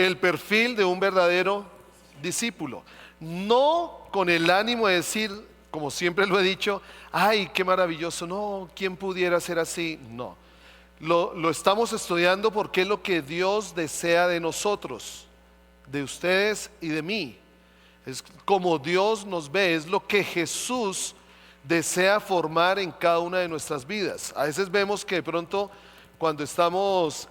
el perfil de un verdadero discípulo. No con el ánimo de decir, como siempre lo he dicho, ay, qué maravilloso, no, ¿quién pudiera ser así? No, lo estamos estudiando porque es lo que Dios desea de nosotros, de ustedes y de mí. Es como Dios nos ve, es lo que Jesús desea formar en cada una de nuestras vidas. A veces vemos que de pronto cuando estamos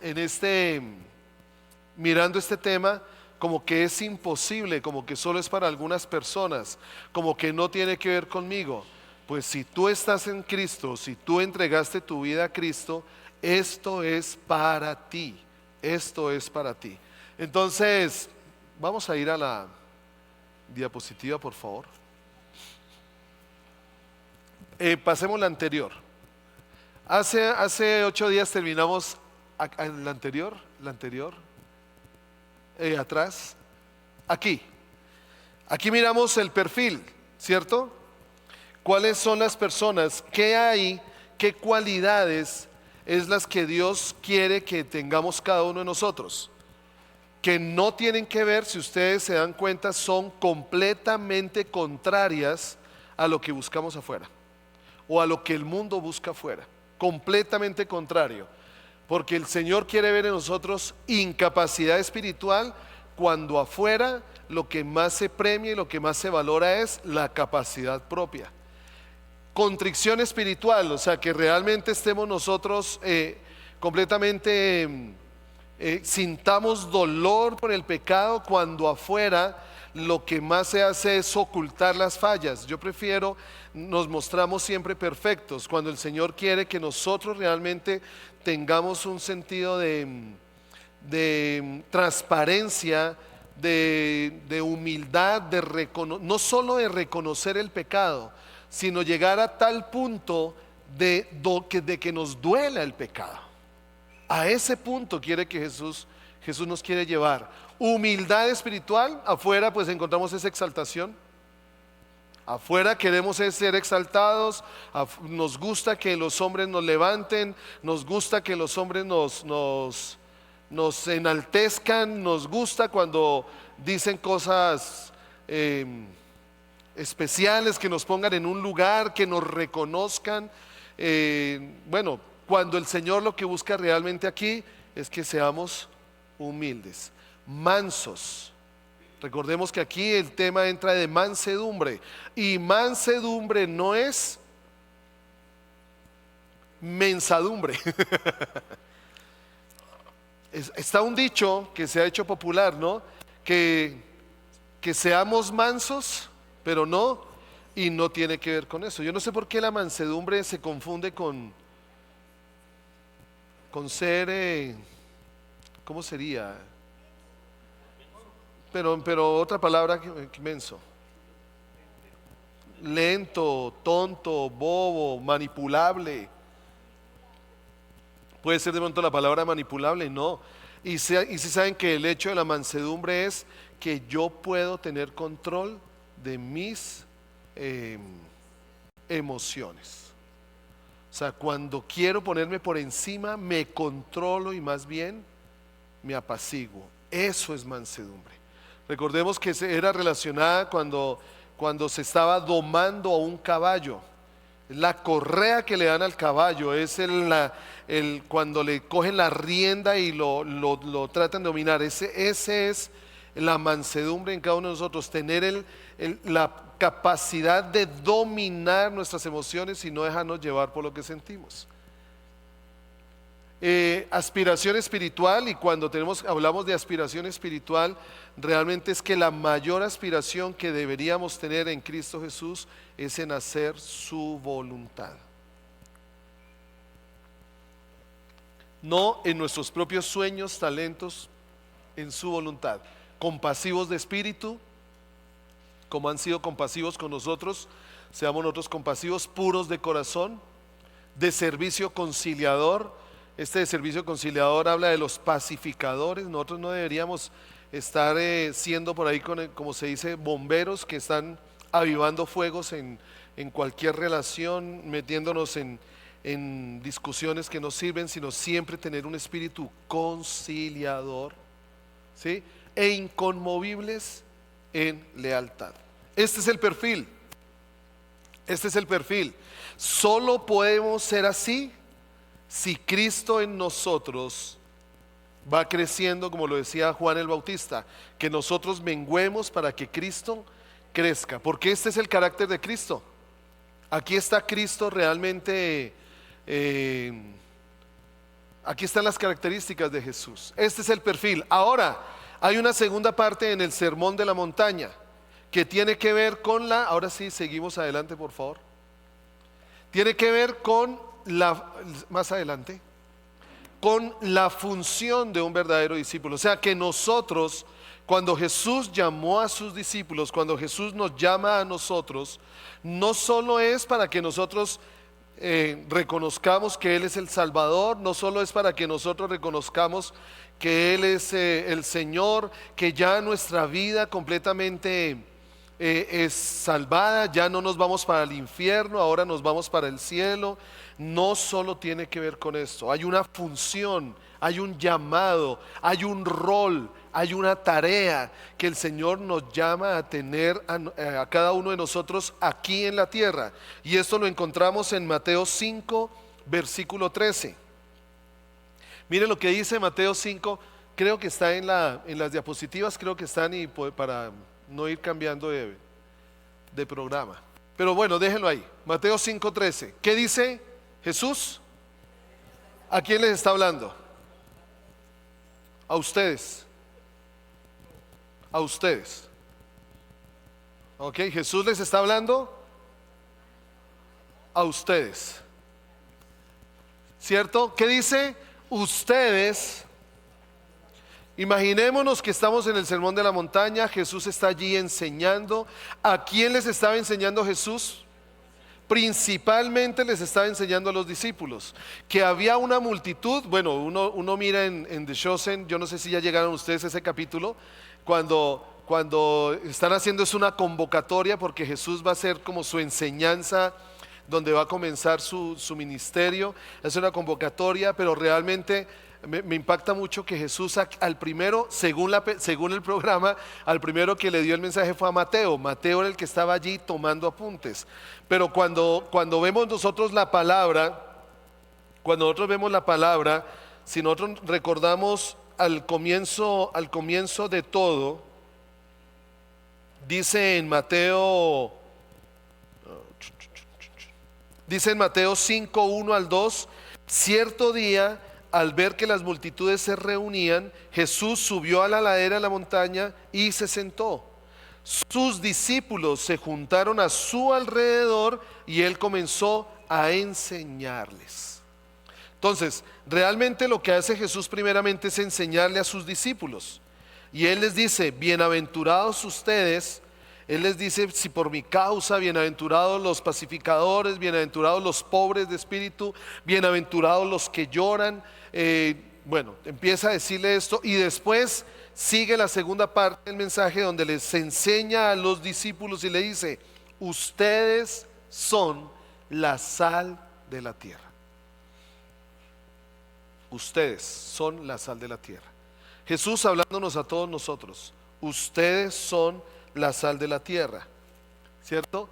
mirando este tema, como que es imposible, como que solo es para algunas personas, como que no tiene que ver conmigo. Pues si tú estás en Cristo, si tú entregaste tu vida a Cristo, esto es para ti, esto es para ti. Entonces, vamos a ir a la diapositiva, por favor. Pasemos la anterior. Hace 8 días terminamos la anterior, atrás, aquí miramos el perfil, ¿cierto? ¿Cuáles son las personas? ¿Qué hay? ¿Qué cualidades es las que Dios quiere que tengamos cada uno de nosotros? Que no tienen que ver, si ustedes se dan cuenta, son completamente contrarias a lo que buscamos afuera o a lo que el mundo busca afuera, completamente contrario, porque el Señor quiere ver en nosotros incapacidad espiritual, cuando afuera lo que más se premia y lo que más se valora es la capacidad propia. Contrición espiritual, o sea, que realmente estemos nosotros completamente sintamos dolor por el pecado, cuando afuera lo que más se hace es ocultar las fallas. Yo prefiero, nos mostramos siempre perfectos, cuando el Señor quiere que nosotros realmente tengamos un sentido de transparencia, de humildad, no solo de reconocer el pecado, sino llegar a tal punto de que nos duela el pecado. A ese punto quiere que Jesús nos quiere llevar. Humildad espiritual, afuera pues encontramos esa exaltación. Afuera queremos ser exaltados, nos gusta que los hombres nos levanten, nos gusta que los hombres nos enaltezcan, nos gusta cuando dicen cosas especiales, que nos pongan en un lugar, que nos reconozcan. Bueno, cuando el Señor lo que busca realmente aquí es que seamos humildes, mansos. Recordemos que aquí el tema entra de mansedumbre, y mansedumbre no es mensadumbre. Está un dicho que se ha hecho popular, ¿no? Que seamos mansos, pero no, y no tiene que ver con eso. Yo no sé por qué la mansedumbre se confunde con ser, ¿cómo sería? Pero otra palabra que menso. Lento, tonto, bobo, manipulable. Puede ser de pronto la palabra manipulable, no. Y si saben que el hecho de la mansedumbre es que yo puedo tener control de mis emociones. O sea, cuando quiero ponerme por encima, me controlo y más bien me apaciguo. Eso es mansedumbre. Recordemos que era relacionada cuando se estaba domando a un caballo. La correa que le dan al caballo es cuando le cogen la rienda y lo tratan de dominar. Ese es la mansedumbre en cada uno de nosotros, tener la capacidad de dominar nuestras emociones y no dejarnos llevar por lo que sentimos. Aspiración espiritual, y cuando hablamos de aspiración espiritual, realmente es que la mayor aspiración que deberíamos tener en Cristo Jesús es en hacer su voluntad, no en nuestros propios sueños, talentos, en su voluntad. Compasivos de espíritu, como han sido compasivos con nosotros, seamos nosotros compasivos, puros de corazón, de servicio conciliador. Este de servicio conciliador habla de los pacificadores. Nosotros no deberíamos estar siendo por ahí, como se dice, bomberos que están avivando fuegos en cualquier relación, metiéndonos en discusiones que no sirven, sino siempre tener un espíritu conciliador. ¿sí? E inconmovibles en lealtad. Este es el perfil. Este es el perfil. Solo podemos ser así si Cristo en nosotros va creciendo, como lo decía Juan el Bautista, que nosotros menguemos para que Cristo crezca, porque este es el carácter de Cristo. Aquí está Cristo realmente, aquí están las características de Jesús. Este es el perfil. Ahora, hay una segunda parte en el Sermón de la Montaña que tiene que ver con la, ahora sí, seguimos adelante por favor. Tiene que ver con la, más adelante, con la función de un verdadero discípulo. O sea que nosotros, cuando Jesús llamó a sus discípulos, cuando Jesús nos llama a nosotros, no solo es para que nosotros reconozcamos que Él es el Salvador, no solo es para que nosotros reconozcamos que Él es el Señor, que ya nuestra vida completamente es salvada, ya no nos vamos para el infierno, ahora nos vamos para el cielo. No solo tiene que ver con esto, hay una función, hay un llamado, hay un rol, hay una tarea que el Señor nos llama a tener a cada uno de nosotros aquí en la tierra. Y esto lo encontramos en Mateo 5, versículo 13. Miren lo que dice Mateo 5, creo que está en las diapositivas, creo que están, y para no ir cambiando de programa. Pero bueno, déjenlo ahí. Mateo 5:13. ¿Qué dice Jesús? ¿A quién les está hablando? A ustedes. A ustedes. Ok, Jesús les está hablando a ustedes. ¿Cierto? ¿Qué dice? Ustedes. Imaginémonos que estamos en el Sermón de la Montaña, Jesús está allí enseñando. ¿A quién les estaba enseñando Jesús? Principalmente les estaba enseñando a los discípulos, que había una multitud. Bueno, uno mira en The Chosen, yo no sé si ya llegaron ustedes a ese capítulo, cuando están haciendo es una convocatoria, porque Jesús va a hacer como su enseñanza, donde va a comenzar su ministerio. Es una convocatoria, pero realmente me impacta mucho que Jesús al primero, según el programa, al primero que le dio el mensaje fue a Mateo. Mateo era el que estaba allí tomando apuntes. Pero cuando vemos nosotros la palabra, si nosotros recordamos al comienzo de todo, dice en Mateo 5, 1 al 2, cierto día, al ver que las multitudes se reunían, Jesús subió a la ladera de la montaña y se sentó. Sus discípulos se juntaron a su alrededor y él comenzó a enseñarles. Entonces, realmente lo que hace Jesús primeramente es enseñarle a sus discípulos. Y él les dice: bienaventurados ustedes. Él les dice: si por mi causa, bienaventurados los pacificadores, bienaventurados los pobres de espíritu, bienaventurados los que lloran. Bueno, empieza a decirle esto y después sigue la segunda parte del mensaje, donde les enseña a los discípulos y le dice: ustedes son la sal de la tierra. Ustedes son la sal de la tierra. Jesús hablándonos a todos nosotros: ustedes son la sal de la tierra, ¿cierto?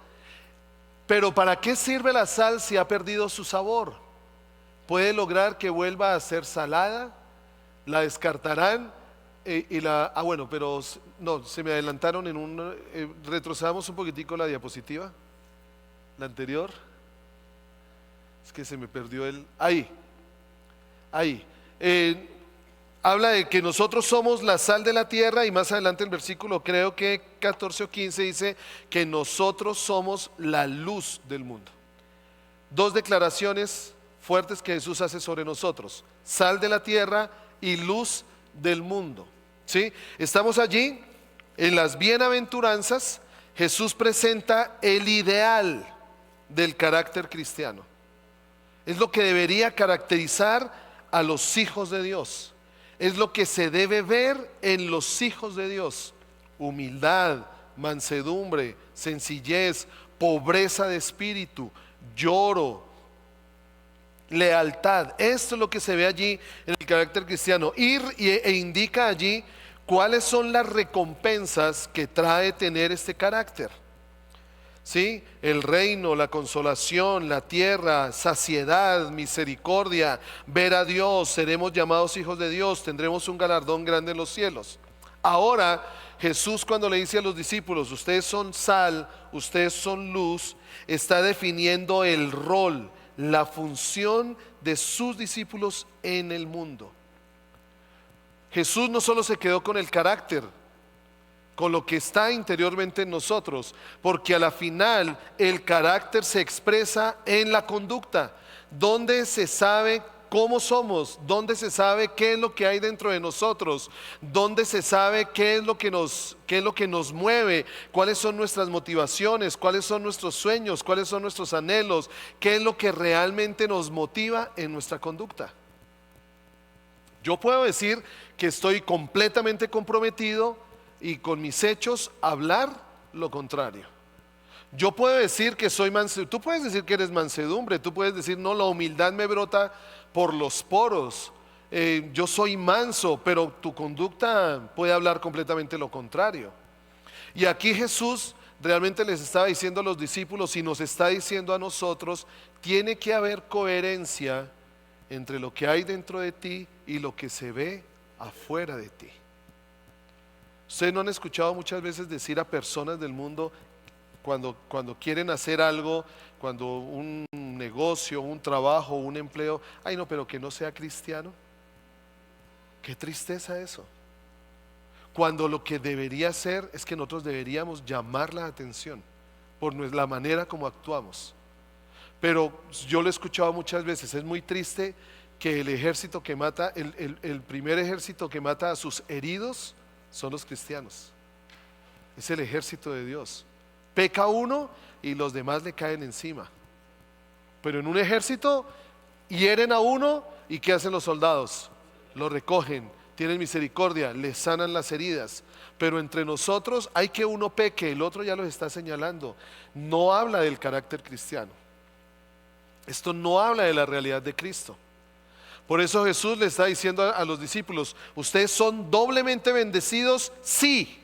Pero ¿para qué sirve la sal si ha perdido su sabor? ¿Puede lograr que vuelva a ser salada? ¿La descartarán? Bueno, pero no, se me adelantaron retrocedamos un poquitico la diapositiva, la anterior. Es que se me perdió ahí. Habla de que nosotros somos la sal de la tierra, y más adelante el versículo, creo que 14 o 15, dice que nosotros somos la luz del mundo. Dos declaraciones fuertes que Jesús hace sobre nosotros: sal de la tierra y luz del mundo. ¿Sí? Estamos allí en las bienaventuranzas. Jesús presenta el ideal del carácter cristiano. Es lo que debería caracterizar a los hijos de Dios. Es lo que se debe ver en los hijos de Dios: humildad, mansedumbre, sencillez, pobreza de espíritu, lloro, lealtad. Esto es lo que se ve allí en el carácter cristiano. E indica allí ¿Cuáles son las recompensas que trae tener este carácter? ¿Sí? El reino, la consolación, la tierra, saciedad, misericordia, ver a Dios, seremos llamados hijos de Dios, tendremos un galardón grande en los cielos. Ahora Jesús, cuando le dice a los discípulos, ustedes son sal, ustedes son luz, está definiendo el rol, la función de sus discípulos en el mundo. Jesús no solo se quedó con el carácter, con lo que está interiormente en nosotros, porque a la final el carácter se expresa en la conducta, donde se sabe cómo somos, donde se sabe qué es lo que hay dentro de nosotros, donde se sabe qué es lo que nos mueve, cuáles son nuestras motivaciones, cuáles son nuestros sueños, cuáles son nuestros anhelos, qué es lo que realmente nos motiva en nuestra conducta. Yo puedo decir que estoy completamente comprometido y con mis hechos hablar lo contrario. Yo puedo decir que soy mansedumbre, tú puedes decir que eres mansedumbre, tú puedes decir no, la humildad me brota por los poros, yo soy manso, pero tu conducta puede hablar completamente lo contrario. Y aquí Jesús realmente les estaba diciendo a los discípulos y nos está diciendo a nosotros, tiene que haber coherencia entre lo que hay dentro de ti y lo que se ve afuera de ti. Ustedes no han escuchado muchas veces decir a personas del mundo cuando quieren hacer algo, cuando un negocio, un trabajo, un empleo, ay no, pero que no sea cristiano. Qué tristeza eso. Cuando lo que debería ser es que nosotros deberíamos llamar la atención por la manera como actuamos. Pero yo lo he escuchado muchas veces, es muy triste que el ejército que mata, el primer ejército que mata a sus heridos son los cristianos. Es el ejército de Dios. Peca uno y los demás le caen encima. Pero en un ejército hieren a uno y ¿qué hacen los soldados? Lo recogen, tienen misericordia, les sanan las heridas. Pero entre nosotros hay que uno peque, el otro ya los está señalando. No habla del carácter cristiano. Esto no habla de la realidad de Cristo. Por eso Jesús le está diciendo a los discípulos, ustedes son doblemente bendecidos, sí.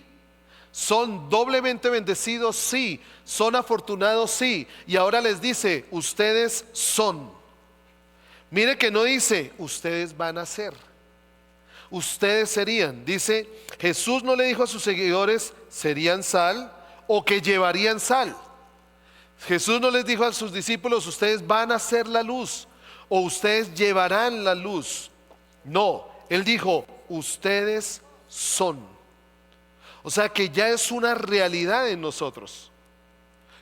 Son doblemente bendecidos, sí. Son afortunados, sí. Y ahora les dice, ustedes son. Mire que no dice, ustedes van a ser. Ustedes serían. Dice, Jesús no le dijo a sus seguidores, serían sal o que llevarían sal. Jesús no les dijo a sus discípulos, ustedes van a ser la luz o ustedes llevarán la luz. No, Él dijo, ustedes son. O sea que ya es una realidad en nosotros.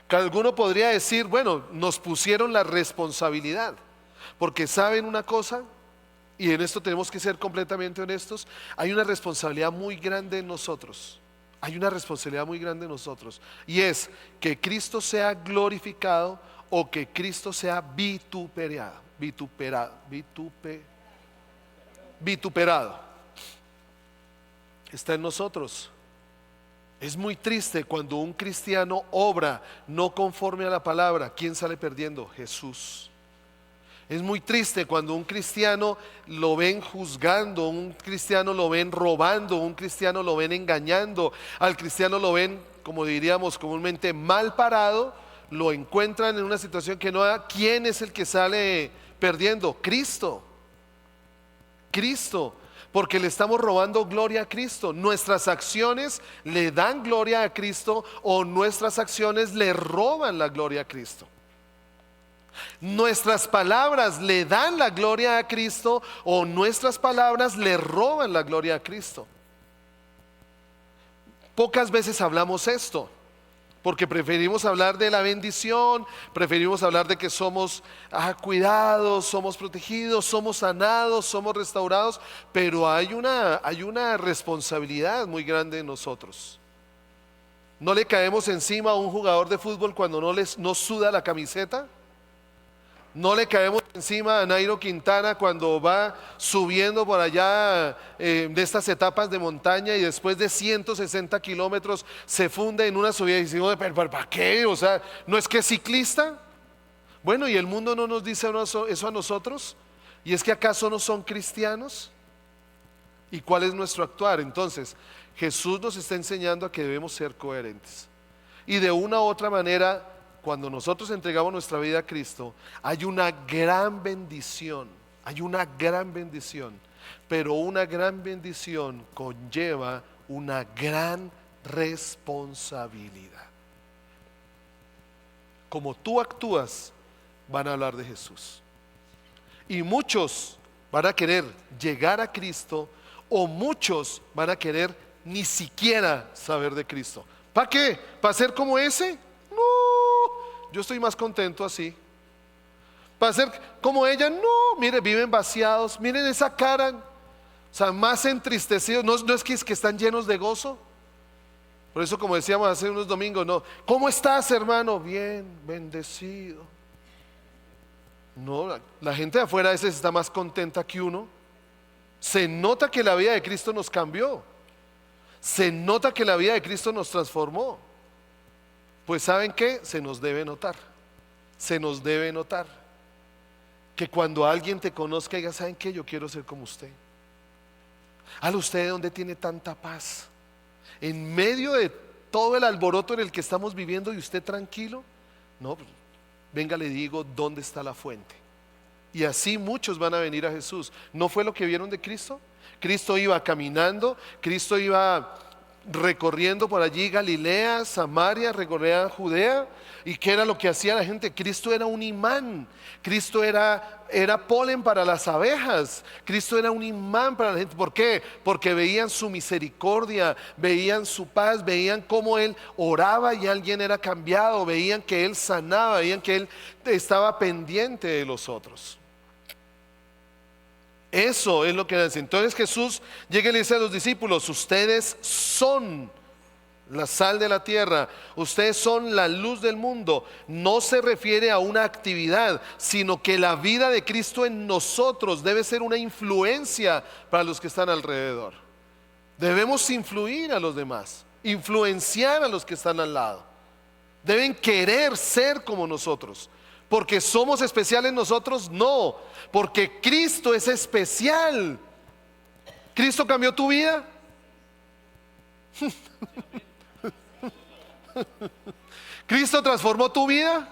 Que alguno podría decir, bueno, nos pusieron la responsabilidad. Porque saben una cosa, y en esto tenemos que ser completamente honestos, hay una responsabilidad muy grande en nosotros. Hay una responsabilidad muy grande en nosotros. Y es que Cristo sea glorificado o que Cristo sea vituperado. Está en nosotros. Es muy triste cuando un cristiano obra no conforme a la palabra. ¿Quién sale perdiendo? Jesús. Es muy triste cuando un cristiano lo ven juzgando, un cristiano lo ven robando, un cristiano lo ven engañando, al cristiano lo ven, como diríamos comúnmente, mal parado, lo encuentran en una situación que no da. ¿Quién es el que sale perdiendo? Cristo. Cristo. Porque le estamos robando gloria a Cristo. Nuestras acciones le dan gloria a Cristo o nuestras acciones le roban la gloria a Cristo. Nuestras palabras le dan la gloria a Cristo o nuestras palabras le roban la gloria a Cristo. Pocas veces hablamos esto, porque preferimos hablar de la bendición, preferimos hablar de que somos cuidados, somos protegidos, somos sanados, somos restaurados, pero hay una responsabilidad muy grande en nosotros. ¿No le caemos encima a un jugador de fútbol cuando no suda la camiseta? ¿No le caemos encima a Nairo Quintana cuando va subiendo por allá de estas etapas de montaña y después de 160 kilómetros se funde en una subida y decimos, ¿pero para qué? O sea, ¿no es que es ciclista? Bueno, ¿y el mundo no nos dice eso a nosotros? ¿Y es que acaso no son cristianos? ¿Y cuál es nuestro actuar? Entonces, Jesús nos está enseñando a que debemos ser coherentes. Y de una u otra manera, cuando nosotros entregamos nuestra vida a Cristo, hay una gran bendición, pero una gran bendición conlleva una gran responsabilidad. Como tú actúas, van a hablar de Jesús. Y muchos van a querer llegar a Cristo, o muchos van a querer ni siquiera saber de Cristo. ¿Para qué? ¿Para ser como ese? No, yo estoy más contento así. ¿Para ser como ella? No, mire, viven vaciados, miren esa cara, o sea, más entristecidos. No es que están llenos de gozo. Por eso, como decíamos hace unos domingos, no, ¿cómo estás, hermano? Bien, bendecido. No, la gente de afuera a veces está más contenta que uno. Se nota que la vida de Cristo nos cambió. Se nota que la vida de Cristo nos transformó. Pues ¿saben qué? Se nos debe notar. Se nos debe notar. Que cuando alguien te conozca diga, ¿saben qué? Yo quiero ser como usted. ¿A usted de dónde tiene tanta paz? En medio de todo el alboroto en el que estamos viviendo, y usted tranquilo. No, pues, venga, le digo dónde está la fuente. Y así muchos van a venir a Jesús. ¿No fue lo que vieron de Cristo? Cristo iba caminando, Cristo iba recorriendo por allí Galilea, Samaria, recorría Judea. ¿Y qué era lo que hacía la gente? Cristo era un imán. Cristo era polen para las abejas. Cristo era un imán para la gente. ¿Por qué? Porque veían su misericordia, veían su paz, veían cómo Él oraba y alguien era cambiado, veían que Él sanaba, veían que Él estaba pendiente de los otros. Eso es lo que hace. Entonces Jesús llega y le dice a los discípulos: ustedes son la sal de la tierra, ustedes son la luz del mundo. No se refiere a una actividad, sino que la vida de Cristo en nosotros debe ser una influencia para los que están alrededor. Debemos influir a los demás, influenciar a los que están al lado. Deben querer ser como nosotros. ¿Porque somos especiales nosotros? No, porque Cristo es especial. ¿Cristo cambió tu vida? ¿Cristo transformó tu vida?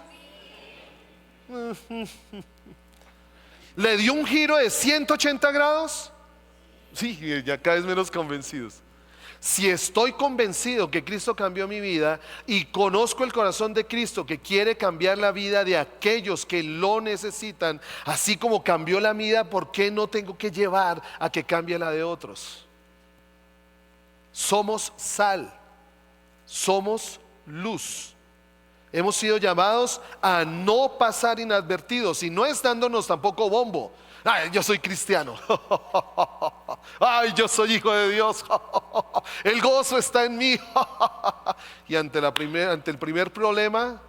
¿Le dio un giro de 180 grados? Sí, ya cada vez menos convencidos. Si estoy convencido que Cristo cambió mi vida y conozco el corazón de Cristo que quiere cambiar la vida de aquellos que lo necesitan, así como cambió la mía, ¿por qué no tengo que llevar a que cambie la de otros? Somos sal, somos luz. Hemos sido llamados a no pasar inadvertidos, y no es dándonos tampoco bombo. Ay, yo soy cristiano. Ay, yo soy hijo de Dios. El gozo está en mí. Y ante el primer problema,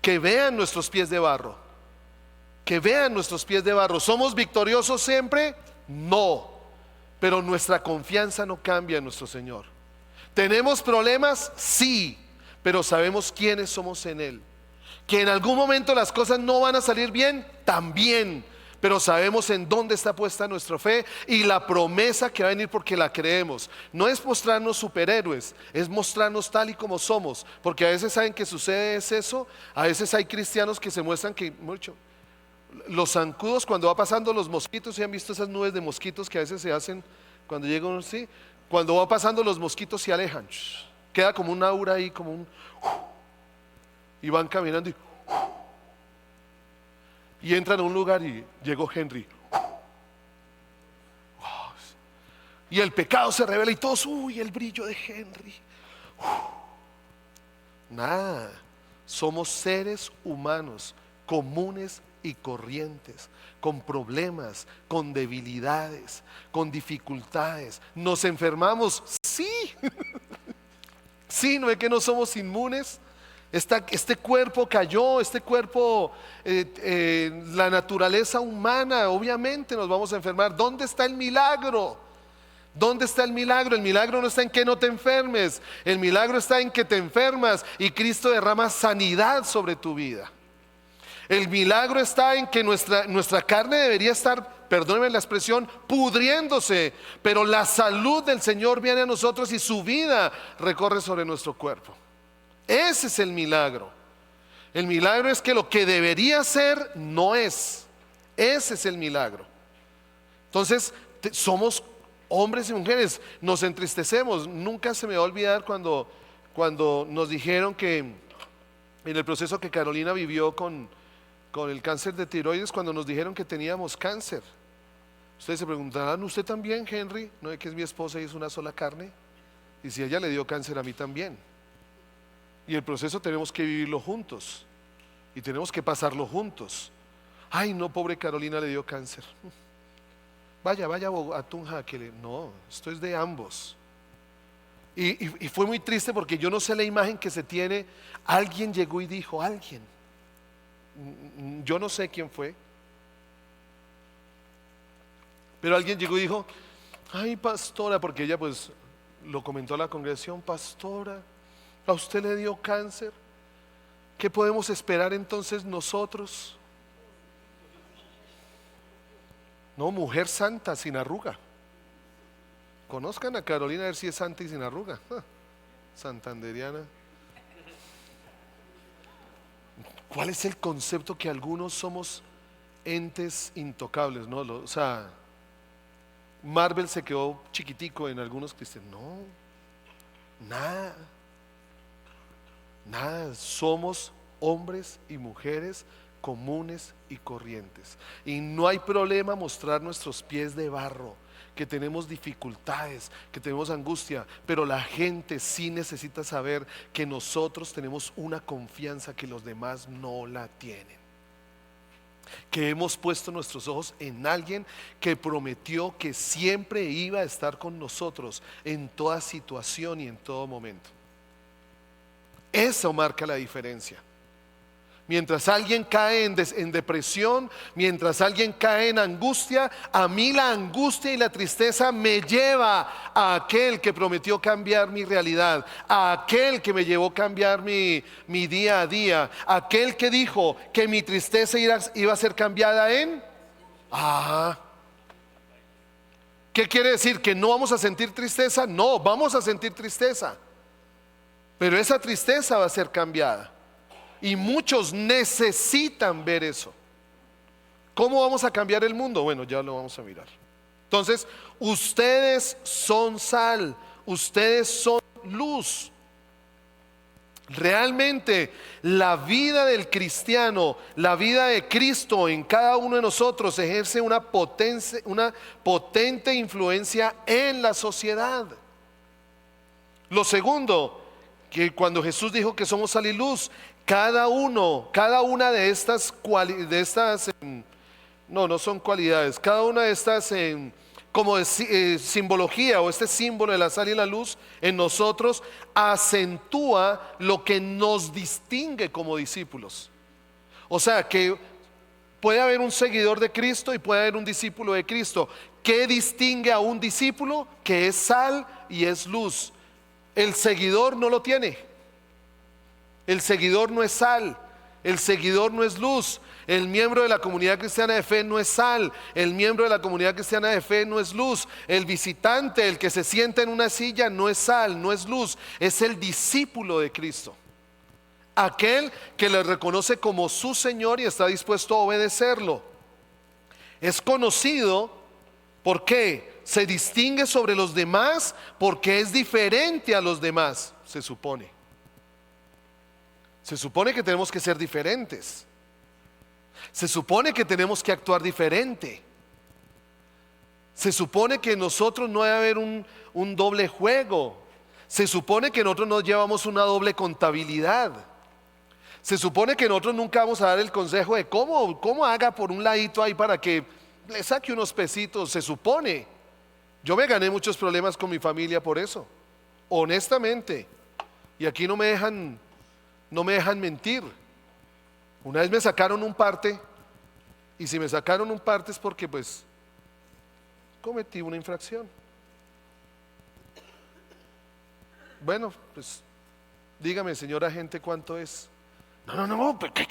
que vean nuestros pies de barro. Que vean nuestros pies de barro. ¿Somos victoriosos siempre? No. Pero nuestra confianza no cambia en nuestro Señor. ¿Tenemos problemas? Sí. Pero sabemos quiénes somos en Él. Que en algún momento las cosas no van a salir bien, también. Pero sabemos en dónde está puesta nuestra fe y la promesa que va a venir, porque la creemos. No es mostrarnos superhéroes, es mostrarnos tal y como somos. Porque a veces saben que sucede es eso. A veces hay cristianos que se muestran que mucho. Los zancudos, cuando va pasando los mosquitos, ¿sí han visto esas nubes de mosquitos que a veces se hacen cuando llegan? ¿Sí? Cuando va pasando los mosquitos se alejan. Queda como un aura ahí, como un... Y van caminando y entran a un lugar y llegó Henry. Y el pecado se revela y todos, uy, el brillo de Henry. Nada, somos seres humanos comunes y corrientes, con problemas, con debilidades, con dificultades. ¿Nos enfermamos? Sí. Sí, ¿no es que no somos inmunes? Este cuerpo cayó, este cuerpo, la naturaleza humana, obviamente nos vamos a enfermar. ¿Dónde está el milagro? ¿Dónde está el milagro? El milagro no está en que no te enfermes, el milagro está en que te enfermas y Cristo derrama sanidad sobre tu vida. El milagro está en que nuestra carne debería estar, perdónenme la expresión, pudriéndose, pero la salud del Señor viene a nosotros y su vida recorre sobre nuestro cuerpo. Ese es el milagro. El milagro es que lo que debería ser no es. Ese es el milagro. Entonces, somos hombres y mujeres, nos entristecemos. Nunca se me va a olvidar cuando nos dijeron que en el proceso que Carolina vivió con el cáncer de tiroides, cuando nos dijeron que teníamos cáncer. Ustedes se preguntarán, ¿usted también, Henry? ¿No es que es mi esposa y es una sola carne? Y si ella le dio cáncer, a mí también. Y el proceso tenemos que vivirlo juntos y tenemos que pasarlo juntos. Ay, no, pobre Carolina le dio cáncer. Vaya a Tunja no, esto es de ambos. Y fue muy triste porque yo no sé la imagen que se tiene. Alguien llegó y dijo, alguien, yo no sé quién fue, pero alguien llegó y dijo, ay, pastora, porque ella pues lo comentó a la congregación, pastora, a usted le dio cáncer, ¿qué podemos esperar entonces nosotros? No, mujer santa, sin arruga. Conozcan a Carolina a ver si es santa y sin arruga. Santanderiana. ¿Cuál es el concepto que algunos somos entes intocables? ¿No? O sea, Marvel se quedó chiquitico en algunos cristianos. No, nada. Nada, somos hombres y mujeres comunes y corrientes. Y no hay problema mostrar nuestros pies de barro, que tenemos dificultades, que tenemos angustia, pero la gente sí necesita saber que nosotros tenemos una confianza que los demás no la tienen. Que hemos puesto nuestros ojos en alguien que prometió que siempre iba a estar con nosotros en toda situación y en todo momento. Eso marca la diferencia. Mientras alguien cae en depresión, mientras alguien cae en angustia, a mí la angustia y la tristeza me lleva a aquel que prometió cambiar mi realidad, a aquel que me llevó a cambiar mi día a día, aquel que dijo que mi tristeza iba a ser cambiada en... ¿Qué quiere decir? ¿Que no vamos a sentir tristeza? No, vamos a sentir tristeza, pero esa tristeza va a ser cambiada. Y muchos necesitan ver eso. ¿Cómo vamos a cambiar el mundo? Bueno, ya lo vamos a mirar. Entonces, ustedes son sal, ustedes son luz. Realmente la vida del cristiano, la vida de Cristo en cada uno de nosotros ejerce una potente influencia en la sociedad. Lo segundo, que cuando Jesús dijo que somos sal y luz, cada una de estas no son cualidades, cada una de estas como simbología o este símbolo de la sal y la luz en nosotros acentúa lo que nos distingue como discípulos. O sea que puede haber un seguidor de Cristo y puede haber un discípulo de Cristo. ¿Qué distingue a un discípulo? Que es sal y es luz. El seguidor no lo tiene. El seguidor no es sal, el seguidor no es luz, el miembro de la comunidad cristiana de fe no es sal, el miembro de la comunidad cristiana de fe no es luz, el visitante, el que se sienta en una silla no es sal, no es luz, es el discípulo de Cristo. Aquel que le reconoce como su Señor y está dispuesto a obedecerlo. Es conocido, ¿por qué? Se distingue sobre los demás porque es diferente a los demás, se supone. Se supone que tenemos que ser diferentes. Se supone que tenemos que actuar diferente. Se supone que nosotros no debe haber un doble juego. Se supone que nosotros no llevamos una doble contabilidad. Se supone que nosotros nunca vamos a dar el consejo de cómo haga por un ladito ahí para que le saque unos pesitos. Se supone. Yo me gané muchos problemas con mi familia por eso, honestamente. Y aquí no me dejan mentir. Una vez me sacaron un parte, y si me sacaron un parte es porque pues cometí una infracción. Bueno, pues dígame, señora agente, ¿cuánto es? No, ¿qué?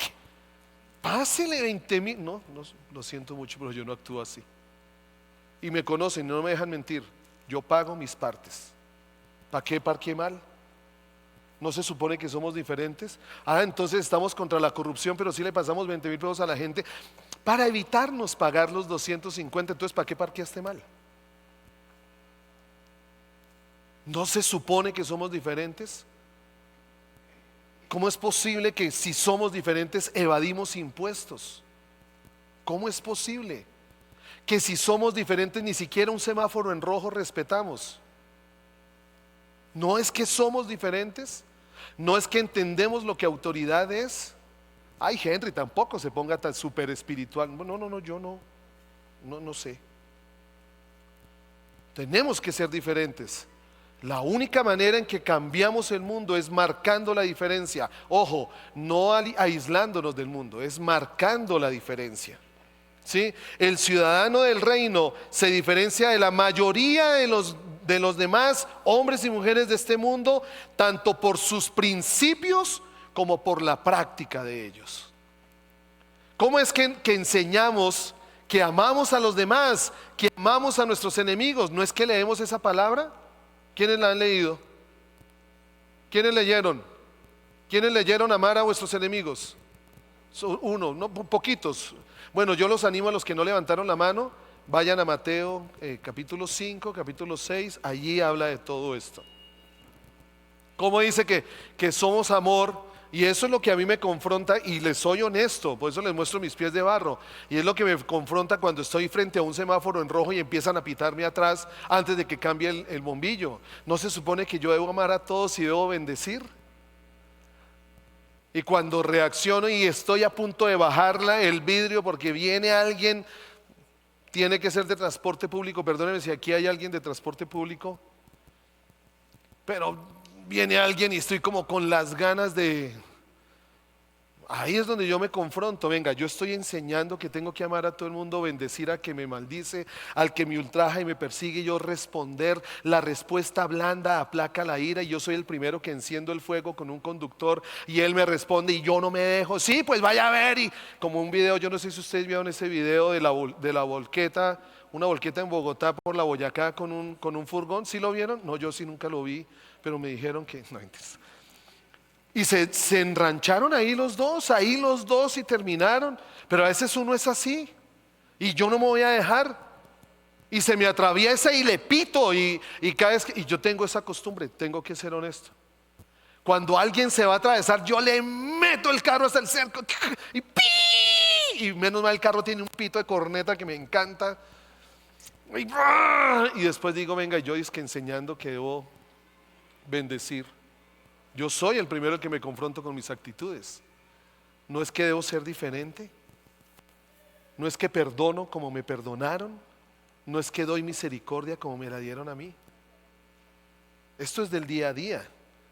Pásele 20,000. No, no, lo siento mucho, pero yo no actúo así. Y me conocen, no me dejan mentir. Yo pago mis partes. ¿Para qué parqué mal? ¿No se supone que somos diferentes? Entonces estamos contra la corrupción, pero sí le pasamos 20,000 pesos a la gente para evitarnos pagar los 250. Entonces, ¿para qué parqueaste mal? ¿No se supone que somos diferentes? ¿Cómo es posible que si somos diferentes evadimos impuestos? ¿Cómo es posible que si somos diferentes ni siquiera un semáforo en rojo respetamos? ¿No es que somos diferentes? ¿No es que entendemos lo que autoridad es? Ay, Henry, tampoco se ponga tan súper espiritual. No, yo no sé. Tenemos que ser diferentes. La única manera en que cambiamos el mundo es marcando la diferencia. Ojo, no aislándonos del mundo, es marcando la diferencia. ¿Sí? El ciudadano del reino se diferencia de la mayoría de los demás hombres y mujeres de este mundo, tanto por sus principios como por la práctica de ellos. ¿Cómo es que enseñamos que amamos a los demás, que amamos a nuestros enemigos? ¿No es que leemos esa palabra? ¿Quiénes la han leído? ¿Quiénes leyeron? ¿Quiénes leyeron amar a vuestros enemigos? Uno, no, poquitos. Bueno, yo los animo a los que no levantaron la mano, vayan a Mateo capítulo 5, capítulo 6, allí habla de todo esto. ¿Cómo dice que somos amor? Y eso es lo que a mí me confronta, y les soy honesto, por eso les muestro mis pies de barro. Y es lo que me confronta cuando estoy frente a un semáforo en rojo y empiezan a pitarme atrás antes de que cambie el bombillo. ¿No se supone que yo debo amar a todos y debo bendecir? Y cuando reacciono y estoy a punto de bajarla el vidrio porque viene alguien, tiene que ser de transporte público, perdónenme si aquí hay alguien de transporte público, pero viene alguien y estoy como con las ganas de... Ahí es donde yo me confronto. Venga, yo estoy enseñando que tengo que amar a todo el mundo, bendecir a que me maldice, al que me ultraja y me persigue, yo responder. La respuesta blanda aplaca la ira, y yo soy el primero que enciendo el fuego con un conductor y él me responde y yo no me dejo. Sí, pues vaya a ver. Y como un video, yo no sé si ustedes vieron ese video de la volqueta, una volqueta en Bogotá por la Boyacá con un furgón. ¿Sí lo vieron? No, yo sí nunca lo vi, pero me dijeron que no. Y se enrancharon ahí los dos y terminaron. Pero a veces uno es así y yo no me voy a dejar, y se me atraviesa y le pito, y cada vez y yo tengo esa costumbre, tengo que ser honesto. Cuando alguien se va a atravesar, yo le meto el carro hasta el cerco y ¡pi! Y menos mal el carro tiene un pito de corneta que me encanta. Y después digo, venga, yo es que enseñando que debo bendecir. Yo soy el primero que me confronto con mis actitudes. No es que debo ser diferente, no es que perdono como me perdonaron, no es que doy misericordia como me la dieron a mí. Esto es del día a día.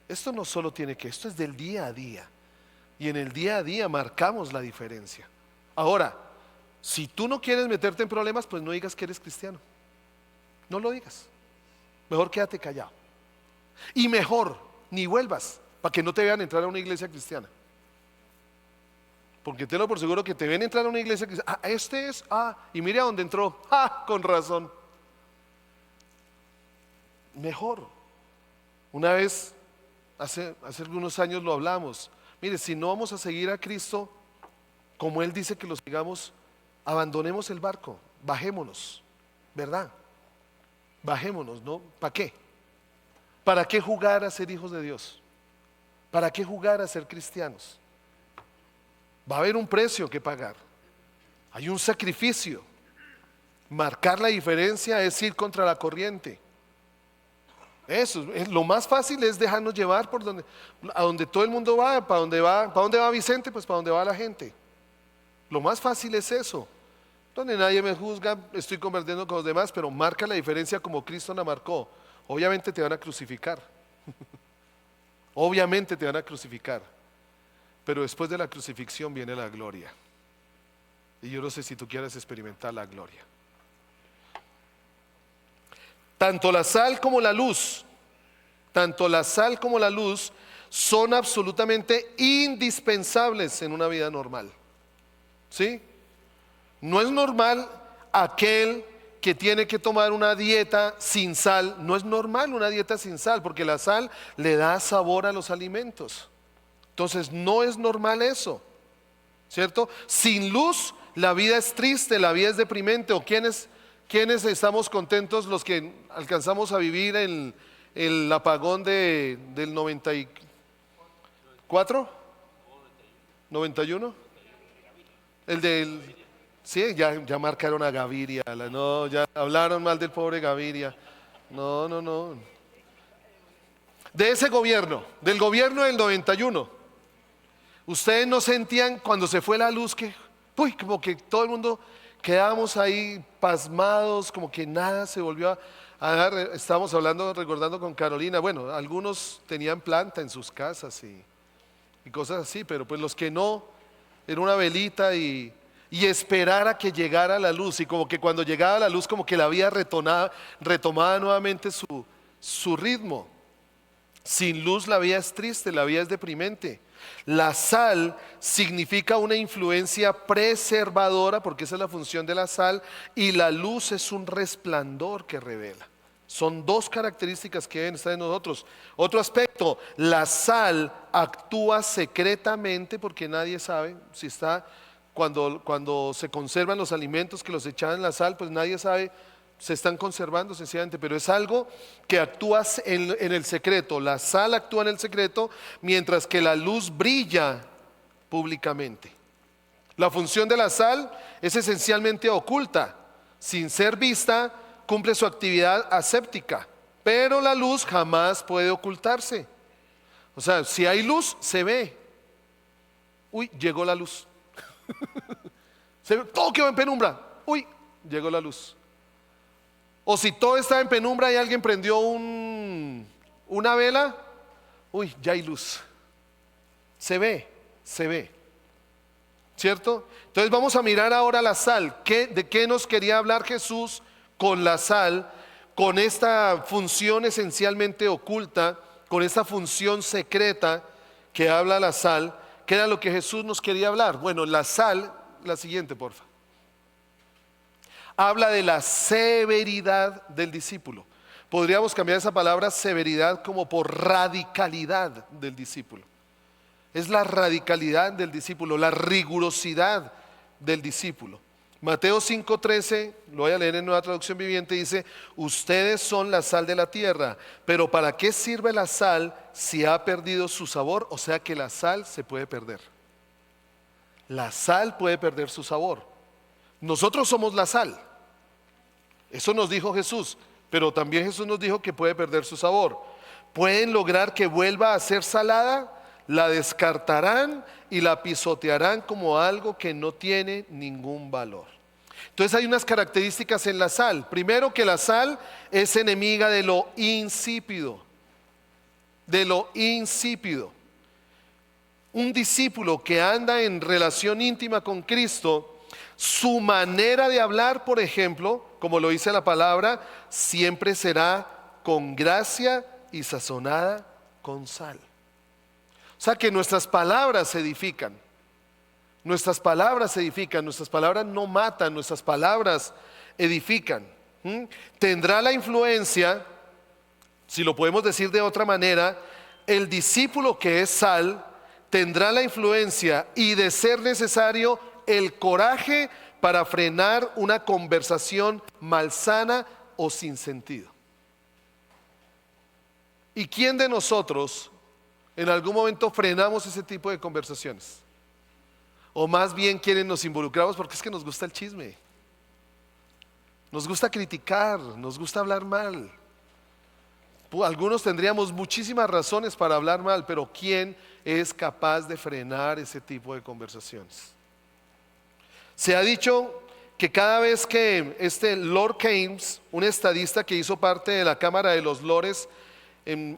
Esto no solo tiene que, esto es del día a día. Y en el día a día marcamos la diferencia. Ahora, si tú no quieres meterte en problemas, pues no digas que eres cristiano. No lo digas. Mejor quédate callado. Y mejor ni vuelvas, para que no te vean entrar a una iglesia cristiana. Porque tenlo por seguro que te ven entrar a una iglesia cristiana. Y mire a dónde entró. Con razón. Mejor. Una vez, hace algunos años lo hablamos. Mire, si no vamos a seguir a Cristo como Él dice que lo sigamos, abandonemos el barco, bajémonos, ¿verdad? Bajémonos, ¿no? ¿Para qué? ¿Para qué jugar a ser hijos de Dios? ¿Para qué jugar a ser cristianos? Va a haber un precio que pagar. Hay un sacrificio. Marcar la diferencia es ir contra la corriente. Eso, lo más fácil es dejarnos llevar a donde todo el mundo va. ¿Para dónde va Vicente? Pues para donde va la gente. Lo más fácil es eso. Donde nadie me juzga, estoy convirtiendo con los demás, pero marca la diferencia como Cristo la marcó. Obviamente te van a crucificar. Obviamente te van a crucificar. Pero después de la crucifixión viene la gloria. Y yo no sé si tú quieres experimentar la gloria. Tanto la sal como la luz son absolutamente indispensables en una vida normal. ¿sí? No es normal aquel que tiene que tomar una dieta sin sal. No es normal una dieta sin sal, porque la sal le da sabor a los alimentos. Entonces no es normal eso, ¿cierto? Sin luz la vida es triste, la vida es deprimente. ¿O quiénes estamos contentos los que alcanzamos a vivir el apagón del 94? ¿91? El del... Sí, ya marcaron a Gaviria, no, ya hablaron mal del pobre Gaviria. No, no, no. De ese gobierno, del gobierno del 91. Ustedes no sentían cuando se fue la luz que, uy, como que todo el mundo quedábamos ahí pasmados, como que nada se volvió a dar. Estábamos hablando, recordando con Carolina, bueno, algunos tenían planta en sus casas y cosas así, pero pues los que no, era una velita y esperar a que llegara la luz. Y como que cuando llegaba la luz, como que la vida retomaba nuevamente su ritmo. Sin luz la vida es triste, la vida es deprimente. La sal significa una influencia preservadora, porque esa es la función de la sal, y la luz es un resplandor que revela. Son dos características que deben estar en nosotros. Otro aspecto, la sal actúa secretamente porque nadie sabe si está, cuando se conservan los alimentos que los echan en la sal, pues nadie sabe, se están conservando sencillamente, pero es algo que actúa en el secreto. La sal actúa en el secreto, mientras que la luz brilla públicamente. La función de la sal es esencialmente oculta, sin ser vista, cumple su actividad aséptica, pero la luz jamás puede ocultarse. O sea, si hay luz, se ve. Uy, llegó la luz. Todo quedó en penumbra. Uy, llegó la luz. O si todo está en penumbra y alguien prendió una vela, uy, ya hay luz. Se ve. ¿Cierto? Entonces vamos a mirar ahora la sal. ¿De qué nos quería hablar Jesús con la sal? Con esta función esencialmente oculta, con esta función secreta que habla la sal. ¿Qué era lo que Jesús nos quería hablar? Bueno, la sal, la siguiente, porfa. Habla de la severidad del discípulo. Podríamos cambiar esa palabra severidad como por radicalidad del discípulo. Es la radicalidad del discípulo, la rigurosidad del discípulo. Mateo 5:13, lo voy a leer en Nueva Traducción Viviente, dice: ustedes son la sal de la tierra, pero ¿para qué sirve la sal si ha perdido su sabor? O sea que la sal se puede perder. La sal puede perder su sabor. Nosotros somos la sal. Eso nos dijo Jesús, pero también Jesús nos dijo que puede perder su sabor. Pueden lograr que vuelva a ser salada, la descartarán y la pisotearán como algo que no tiene ningún valor. Entonces hay unas características en la sal. Primero, que la sal es enemiga de lo insípido. De lo insípido. Un discípulo que anda en relación íntima con Cristo, su manera de hablar, por ejemplo, como lo dice la palabra, siempre será con gracia y sazonada con sal. O sea que nuestras palabras se edifican. Nuestras palabras edifican, nuestras palabras no matan, nuestras palabras edifican. Tendrá la influencia, si lo podemos decir de otra manera, el discípulo que es sal tendrá la influencia y, de ser necesario, el coraje para frenar una conversación malsana o sin sentido. ¿Y quién de nosotros en algún momento frenamos ese tipo de conversaciones? O más bien, quienes nos involucramos porque es que nos gusta el chisme, nos gusta criticar, nos gusta hablar mal. Algunos tendríamos muchísimas razones para hablar mal, pero ¿quién es capaz de frenar ese tipo de conversaciones? Se ha dicho que cada vez que Lord Keynes, un estadista que hizo parte de la Cámara de los Lores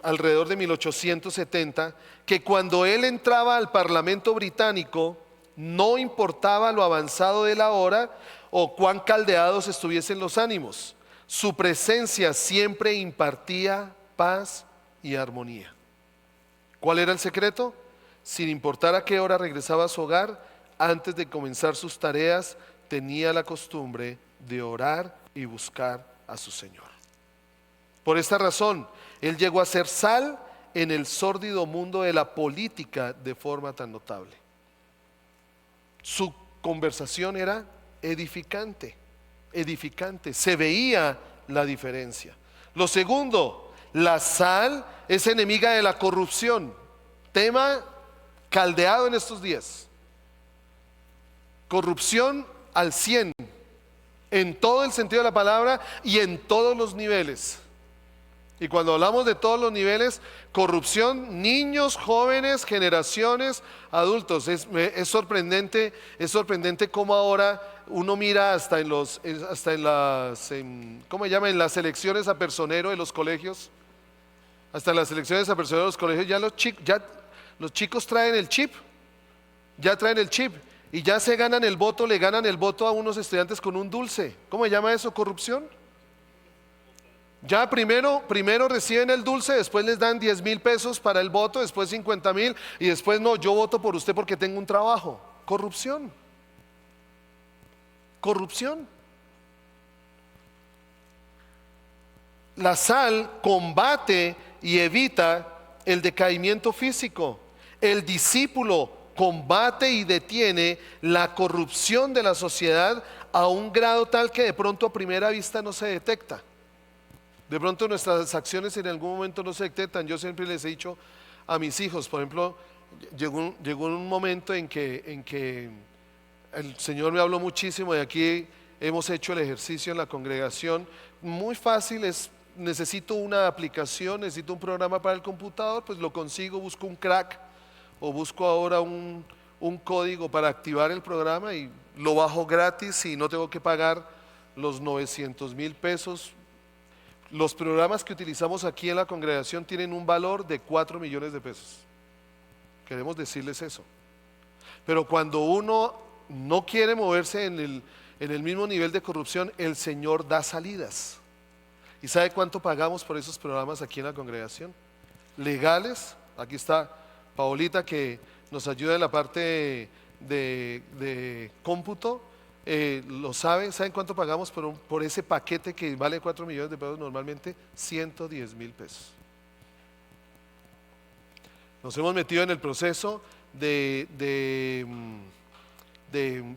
alrededor de 1870, que cuando él entraba al Parlamento británico, no importaba lo avanzado de la hora o cuán caldeados estuviesen los ánimos, su presencia siempre impartía paz y armonía. ¿Cuál era el secreto? Sin importar a qué hora regresaba a su hogar, antes de comenzar sus tareas, tenía la costumbre de orar y buscar a su Señor. Por esta razón, él llegó a ser sal en el sórdido mundo de la política de forma tan notable. Su conversación era edificante, edificante, se veía la diferencia. Lo segundo, la sal es enemiga de la corrupción, tema caldeado en estos días. Corrupción al 100, en todo el sentido de la palabra y en todos los niveles. Y cuando hablamos de todos los niveles, corrupción, niños, jóvenes, generaciones, adultos. Es sorprendente cómo ahora uno mira hasta en las elecciones a personero de los colegios. Hasta en las elecciones a personero de los colegios, ya los chicos traen el chip. Ya traen el chip. Y ya se ganan el voto, le ganan el voto a unos estudiantes con un dulce. ¿Cómo se llama eso? ¿Corrupción? Ya primero reciben el dulce, después les dan 10,000 pesos para el voto, después 50,000 y después no, yo voto por usted porque tengo un trabajo. Corrupción. Corrupción. La sal combate y evita el decaimiento físico. El discípulo combate y detiene la corrupción de la sociedad a un grado tal que de pronto a primera vista no se detecta. De pronto nuestras acciones en algún momento no se detectan. Yo siempre les he dicho a mis hijos, por ejemplo, llegó un momento en que el Señor me habló muchísimo y aquí hemos hecho el ejercicio en la congregación. Muy fácil es, necesito una aplicación, necesito un programa para el computador, pues lo consigo, busco un crack o busco ahora un código para activar el programa y lo bajo gratis y no tengo que pagar los 900,000 pesos. Los programas que utilizamos aquí en la congregación tienen un valor de 4 millones de pesos. Queremos decirles eso. Pero cuando uno no quiere moverse en el mismo nivel de corrupción, el Señor da salidas. ¿Y sabe cuánto pagamos por esos programas aquí en la congregación? Legales. Aquí está Paolita que nos ayuda en la parte de cómputo. Lo saben, ¿saben cuánto pagamos por ese paquete que vale 4 millones de pesos normalmente? 110,000 pesos. Nos hemos metido en el proceso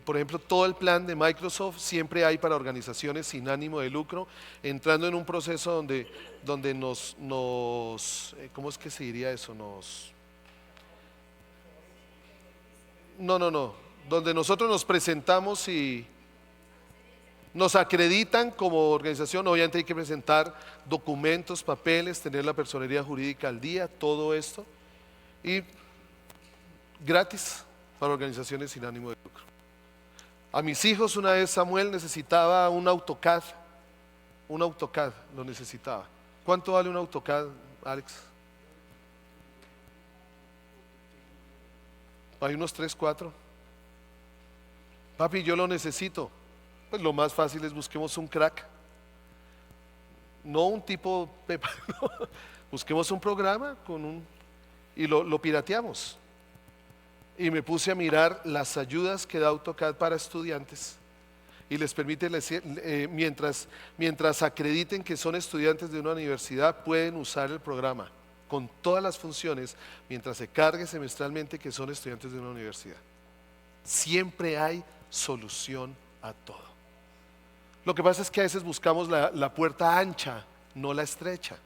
por ejemplo, todo el plan de Microsoft siempre hay para organizaciones sin ánimo de lucro, entrando en un proceso donde ¿cómo es que se diría eso? Donde nosotros nos presentamos y nos acreditan como organización. Obviamente hay que presentar documentos, papeles, tener la personería jurídica al día, todo esto, y gratis para organizaciones sin ánimo de lucro. A mis hijos una vez Samuel necesitaba un AutoCAD lo necesitaba. ¿Cuánto vale un AutoCAD, Alex? Hay unos 3, 4. Papi, yo lo necesito. Pues lo más fácil es busquemos un crack. No un tipo Pepa, no. Busquemos un programa y lo pirateamos. Y me puse a mirar las ayudas que da AutoCAD para estudiantes y les permite, mientras acrediten que son estudiantes de una universidad, pueden usar el programa con todas las funciones mientras se cargue semestralmente que son estudiantes de una universidad. Siempre hay solución a todo. Lo que pasa es que a veces buscamos la puerta ancha, no la estrecha.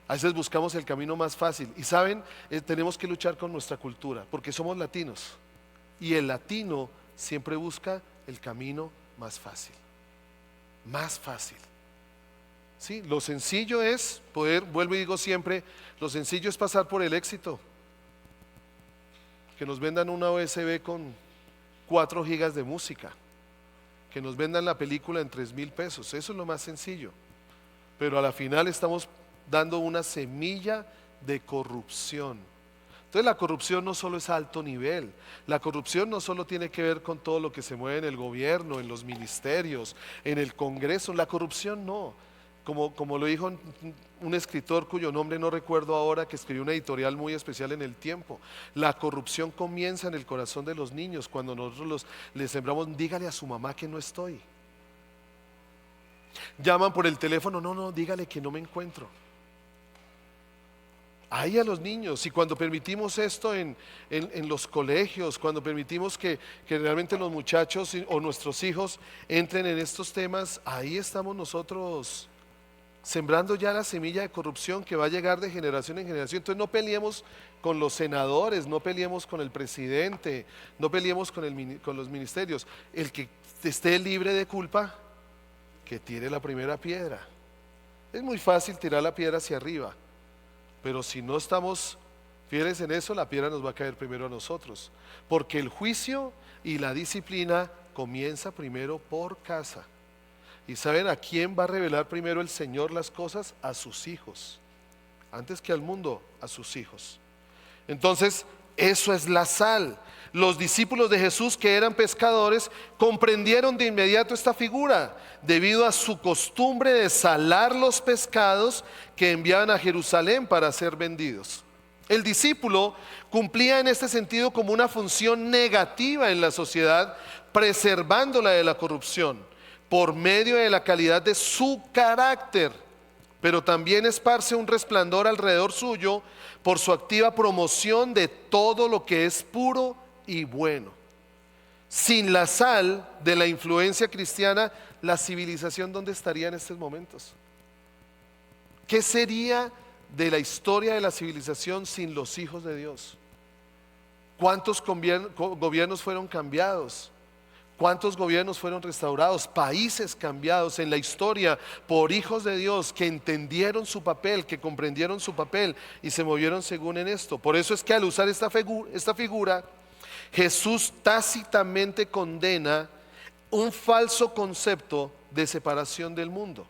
A veces buscamos el camino más fácil. Y saben, tenemos que luchar con nuestra cultura, porque somos latinos. Y el latino siempre busca el camino más fácil. Más fácil. ¿Sí? Lo sencillo es poder, vuelvo y digo siempre, lo sencillo es pasar por el éxito. Que nos vendan una USB con 4 gigas de música. Que nos vendan la película en 3,000 pesos. Eso es lo más sencillo. Pero a la final estamos dando una semilla de corrupción. Entonces la corrupción no solo es a alto nivel, la corrupción no solo tiene que ver con todo lo que se mueve en el gobierno, en los ministerios, en el Congreso, la corrupción no. como lo dijo un escritor cuyo nombre no recuerdo ahora, que escribió una editorial muy especial en El Tiempo, la corrupción comienza en el corazón de los niños cuando nosotros les sembramos, dígale a su mamá que no estoy. Llaman por el teléfono, no, dígale que no me encuentro. Ahí a los niños. Y cuando permitimos esto en los colegios, cuando permitimos que realmente los muchachos o nuestros hijos entren en estos temas, ahí estamos nosotros sembrando ya la semilla de corrupción que va a llegar de generación en generación. Entonces no peleemos con los senadores, no peleemos con el presidente, no peleemos con los ministerios. El que esté libre de culpa, que tire la primera piedra. Es muy fácil tirar la piedra hacia arriba, pero si no estamos fieles en eso, la piedra nos va a caer primero a nosotros, porque el juicio y la disciplina comienza primero por casa. ¿Y saben a quién va a revelar primero el Señor las cosas? A sus hijos, antes que al mundo, a sus hijos. Entonces, eso es la sal. Los discípulos de Jesús, que eran pescadores, comprendieron de inmediato esta figura, debido a su costumbre de salar los pescados que enviaban a Jerusalén para ser vendidos. El discípulo cumplía en este sentido como una función negativa en la sociedad, preservándola de la corrupción por medio de la calidad de su carácter, pero también esparce un resplandor alrededor suyo por su activa promoción de todo lo que es puro y bueno. Sin la sal de la influencia cristiana, la civilización, ¿dónde estaría en estos momentos? ¿Qué sería de la historia de la civilización sin los hijos de Dios? ¿Cuántos gobiernos fueron cambiados? ¿Cuántos gobiernos fueron restaurados? Países cambiados en la historia por hijos de Dios que entendieron su papel, que comprendieron su papel y se movieron según en esto. Por eso es que al usar esta figura, Jesús tácitamente condena un falso concepto de separación del mundo.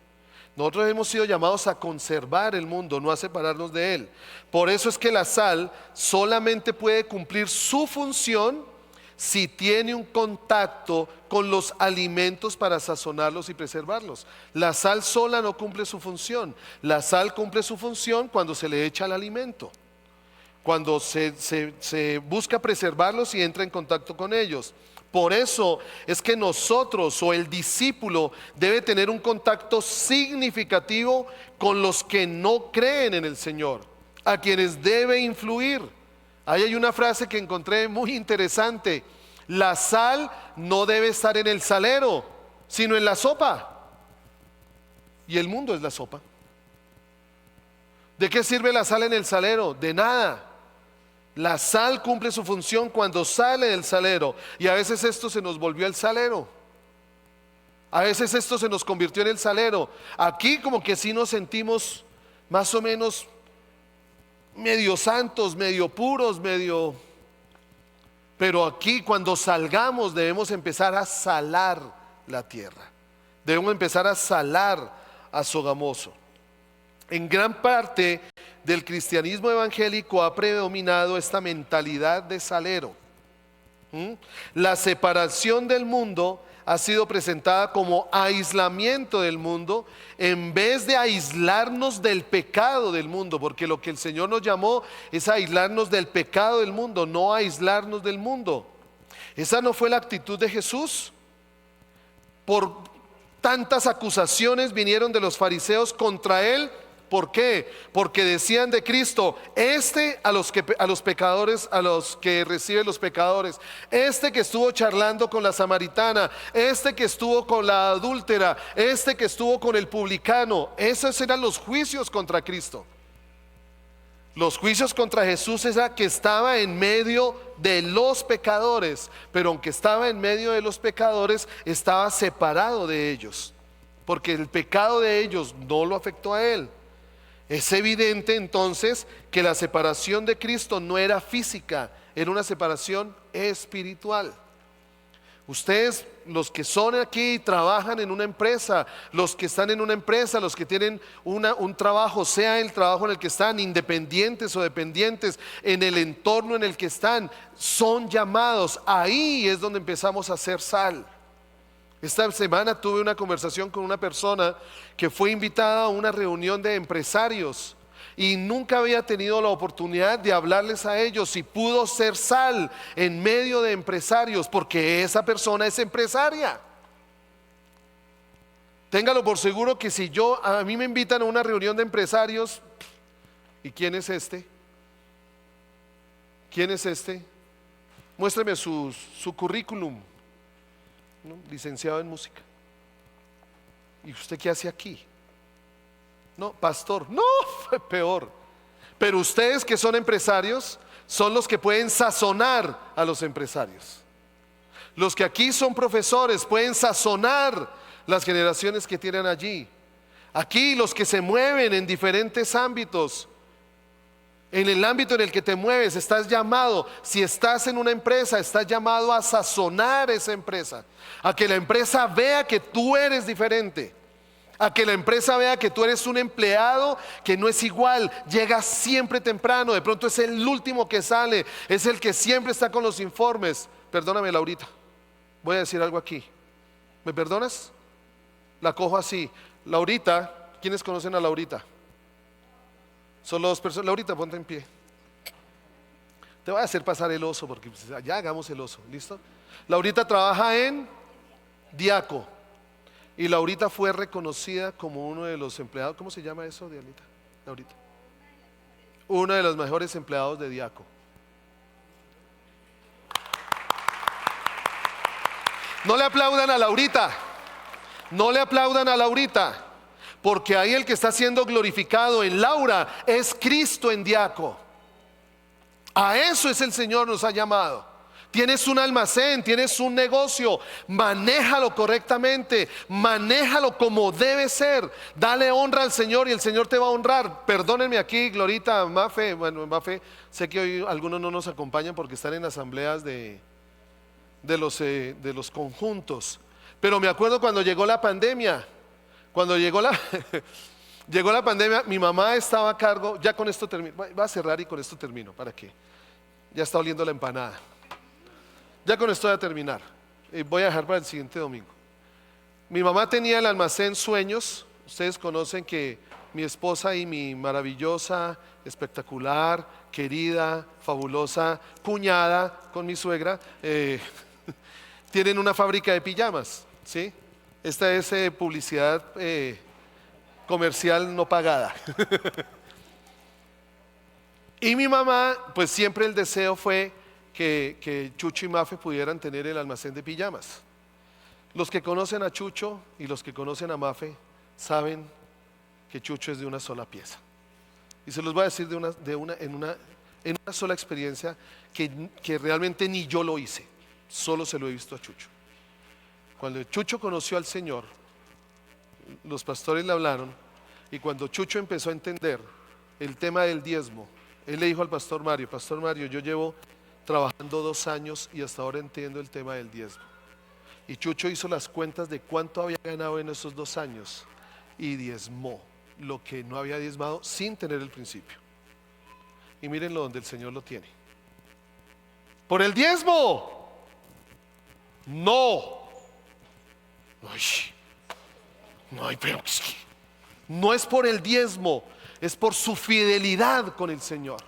Nosotros hemos sido llamados a conservar el mundo, no a separarnos de él. Por eso es que la sal solamente puede cumplir su función si tiene un contacto con los alimentos para sazonarlos y preservarlos. La sal sola no cumple su función. La sal cumple su función cuando se le echa al alimento, cuando se busca preservarlos y entra en contacto con ellos. Por eso es que nosotros o el discípulo debe tener un contacto significativo con los que no creen en el Señor, a quienes debe influir. Ahí hay una frase que encontré muy interesante: la sal no debe estar en el salero, sino en la sopa. Y el mundo es la sopa. ¿De qué sirve la sal en el salero? De nada. La sal cumple su función cuando sale del salero, y a veces esto se nos volvió el salero. A veces esto se nos convirtió en el salero. Aquí como que sí nos sentimos más o menos medio santos, medio puros, pero aquí cuando salgamos debemos empezar a salar la tierra. Debemos empezar a salar a Sogamoso. En gran parte del cristianismo evangélico ha predominado esta mentalidad de salero. La separación del mundo ha sido presentada como aislamiento del mundo, en vez de aislarnos del pecado del mundo, porque lo que el Señor nos llamó es aislarnos del pecado del mundo, no aislarnos del mundo. Esa no fue la actitud de Jesús. Por tantas acusaciones vinieron de los fariseos contra él. ¿Por qué? Porque decían de Cristo: a los pecadores, a los que reciben los pecadores, que estuvo charlando con la samaritana, que estuvo con la adúltera, que estuvo con el publicano. Esos eran los juicios contra Cristo. Los juicios contra Jesús era que estaba en medio de los pecadores, pero aunque estaba en medio de los pecadores, estaba separado de ellos, porque el pecado de ellos no lo afectó a él. Es evidente entonces que la separación de Cristo no era física, era una separación espiritual. Ustedes, los que son aquí y trabajan en una empresa, los que están en una empresa, los que tienen un trabajo, sea el trabajo en el que están, independientes o dependientes, en el entorno en el que están, son llamados. Ahí es donde empezamos a hacer sal. Esta semana tuve una conversación con una persona que fue invitada a una reunión de empresarios y nunca había tenido la oportunidad de hablarles a ellos y pudo ser sal en medio de empresarios porque esa persona es empresaria. Téngalo por seguro que si a mí me invitan a una reunión de empresarios, ¿y quién es este? ¿Quién es este? Muéstrame su currículum, ¿no? Licenciado en música. ¿Y usted qué hace aquí? No, pastor. No, fue peor. Pero ustedes que son empresarios son los que pueden sazonar a los empresarios. Los que aquí son profesores pueden sazonar las generaciones que tienen allí. Aquí los que se mueven en diferentes ámbitos. En el ámbito en el que te mueves, estás llamado, si estás en una empresa, estás llamado a sazonar esa empresa, a que la empresa vea que tú eres diferente, a que la empresa vea que tú eres un empleado que no es igual, llega siempre temprano, de pronto es el último que sale, es el que siempre está con los informes. Perdóname, Laurita, voy a decir algo aquí. ¿Me perdonas? La cojo así. Laurita, ¿quiénes conocen a Laurita? Solo dos personas. Laurita, ponte en pie. Te voy a hacer pasar el oso porque ya hagamos el oso, ¿listo? Laurita trabaja en Diaco y Laurita fue reconocida como uno de los empleados. ¿Cómo se llama eso, Dianita? Laurita. Uno de los mejores empleados de Diaco. No le aplaudan a Laurita. No le aplaudan a Laurita. Porque ahí el que está siendo glorificado en Laura es Cristo en Diaco. A eso es el Señor nos ha llamado. Tienes un almacén, tienes un negocio, manéjalo correctamente, manéjalo como debe ser. Dale honra al Señor y el Señor te va a honrar. Perdónenme aquí, Glorita, Mafe. Bueno, Mafe, sé que hoy algunos no nos acompañan porque están en asambleas de los conjuntos. Pero me acuerdo cuando llegó la pandemia. Cuando llegó la pandemia, mi mamá estaba a cargo. Ya con esto termino, voy a cerrar y con esto termino. ¿Para qué? Ya está oliendo la empanada. Ya con esto voy a terminar. Voy a dejar para el siguiente domingo. Mi mamá tenía el almacén Sueños. Ustedes conocen que mi esposa y mi maravillosa, espectacular, querida, fabulosa cuñada con mi suegra tienen una fábrica de pijamas, ¿sí? Esta es publicidad comercial no pagada. Y mi mamá, pues siempre el deseo fue que Chucho y Mafe pudieran tener el almacén de pijamas. Los que conocen a Chucho y los que conocen a Mafe saben que Chucho es de una sola pieza. Y se los voy a decir en una sola experiencia que realmente ni yo lo hice, solo se lo he visto a Chucho. Cuando Chucho conoció al Señor, los pastores le hablaron y cuando Chucho empezó a entender el tema del diezmo, él le dijo al pastor Mario, yo llevo trabajando 2 años y hasta ahora entiendo el tema del diezmo. Y Chucho hizo las cuentas de cuánto había ganado en esos 2 años y diezmó lo que no había diezmado sin tener el principio. Y mírenlo donde el Señor lo tiene. ¿Por el diezmo? No. Ay, pero es que no es por el diezmo, es por su fidelidad con el Señor.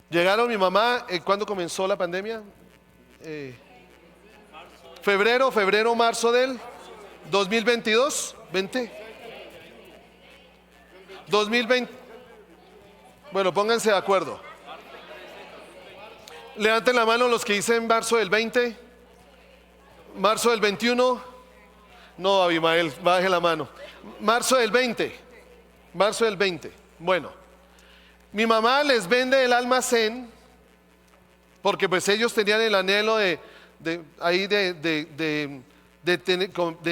Llegaron mi mamá, ¿cuándo comenzó la pandemia? Febrero, marzo del 2022, 2020. Bueno, pónganse de acuerdo. Levanten la mano los que dicen marzo del 20, marzo del 21. No, Abimael, baje la mano. Marzo del 20. Bueno, mi mamá les vende el almacén porque pues ellos tenían el anhelo de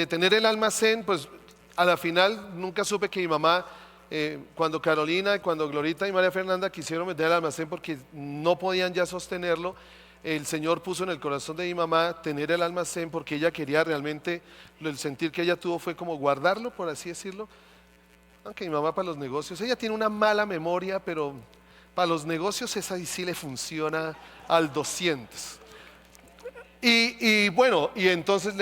tener el almacén. Pues a la final nunca supe que mi mamá, cuando Carolina, cuando Glorita y María Fernanda quisieron vender el almacén porque no podían ya sostenerlo, el Señor puso en el corazón de mi mamá tener el almacén porque ella quería realmente, el sentir que ella tuvo fue como guardarlo, por así decirlo. Aunque mi mamá para los negocios, ella tiene una mala memoria, pero para los negocios esa sí le funciona al 200. Y bueno, y entonces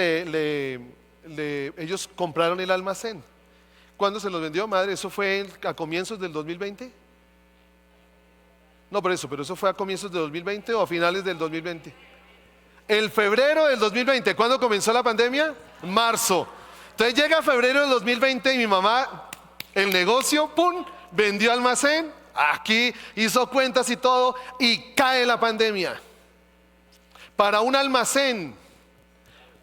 ellos compraron el almacén. ¿Cuándo se los vendió, madre? ¿Eso fue a comienzos del 2020? No, pero eso fue a comienzos del 2020 o a finales del 2020. El febrero del 2020, ¿cuándo comenzó la pandemia? Marzo. Entonces llega febrero del 2020 y mi mamá, el negocio, ¡pum!, vendió almacén, aquí hizo cuentas y todo, y cae la pandemia. Para un almacén,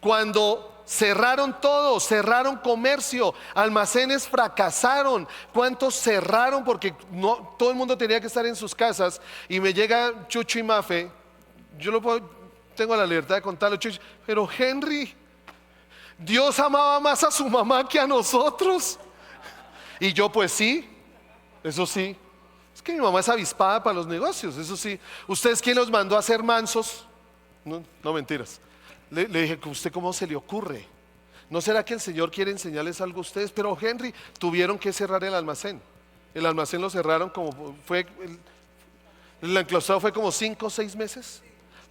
cuando cerraron todo, cerraron comercio, almacenes fracasaron. ¿Cuántos cerraron? Porque no, todo el mundo tenía que estar en sus casas. Y me llega Chucho y Mafe, tengo la libertad de contarlo, Chucho, pero Henry, Dios amaba más a su mamá que a nosotros. Y yo, pues sí, eso sí. Es que mi mamá es avispada para los negocios, eso sí. ¿Ustedes quién los mandó a ser mansos? No, no, mentiras. Le dije, ¿usted cómo se le ocurre? ¿No será que el Señor quiere enseñarles algo a ustedes? Pero Henry, tuvieron que cerrar el almacén. El almacén lo cerraron el enclaustrado fue como 5 o 6 meses.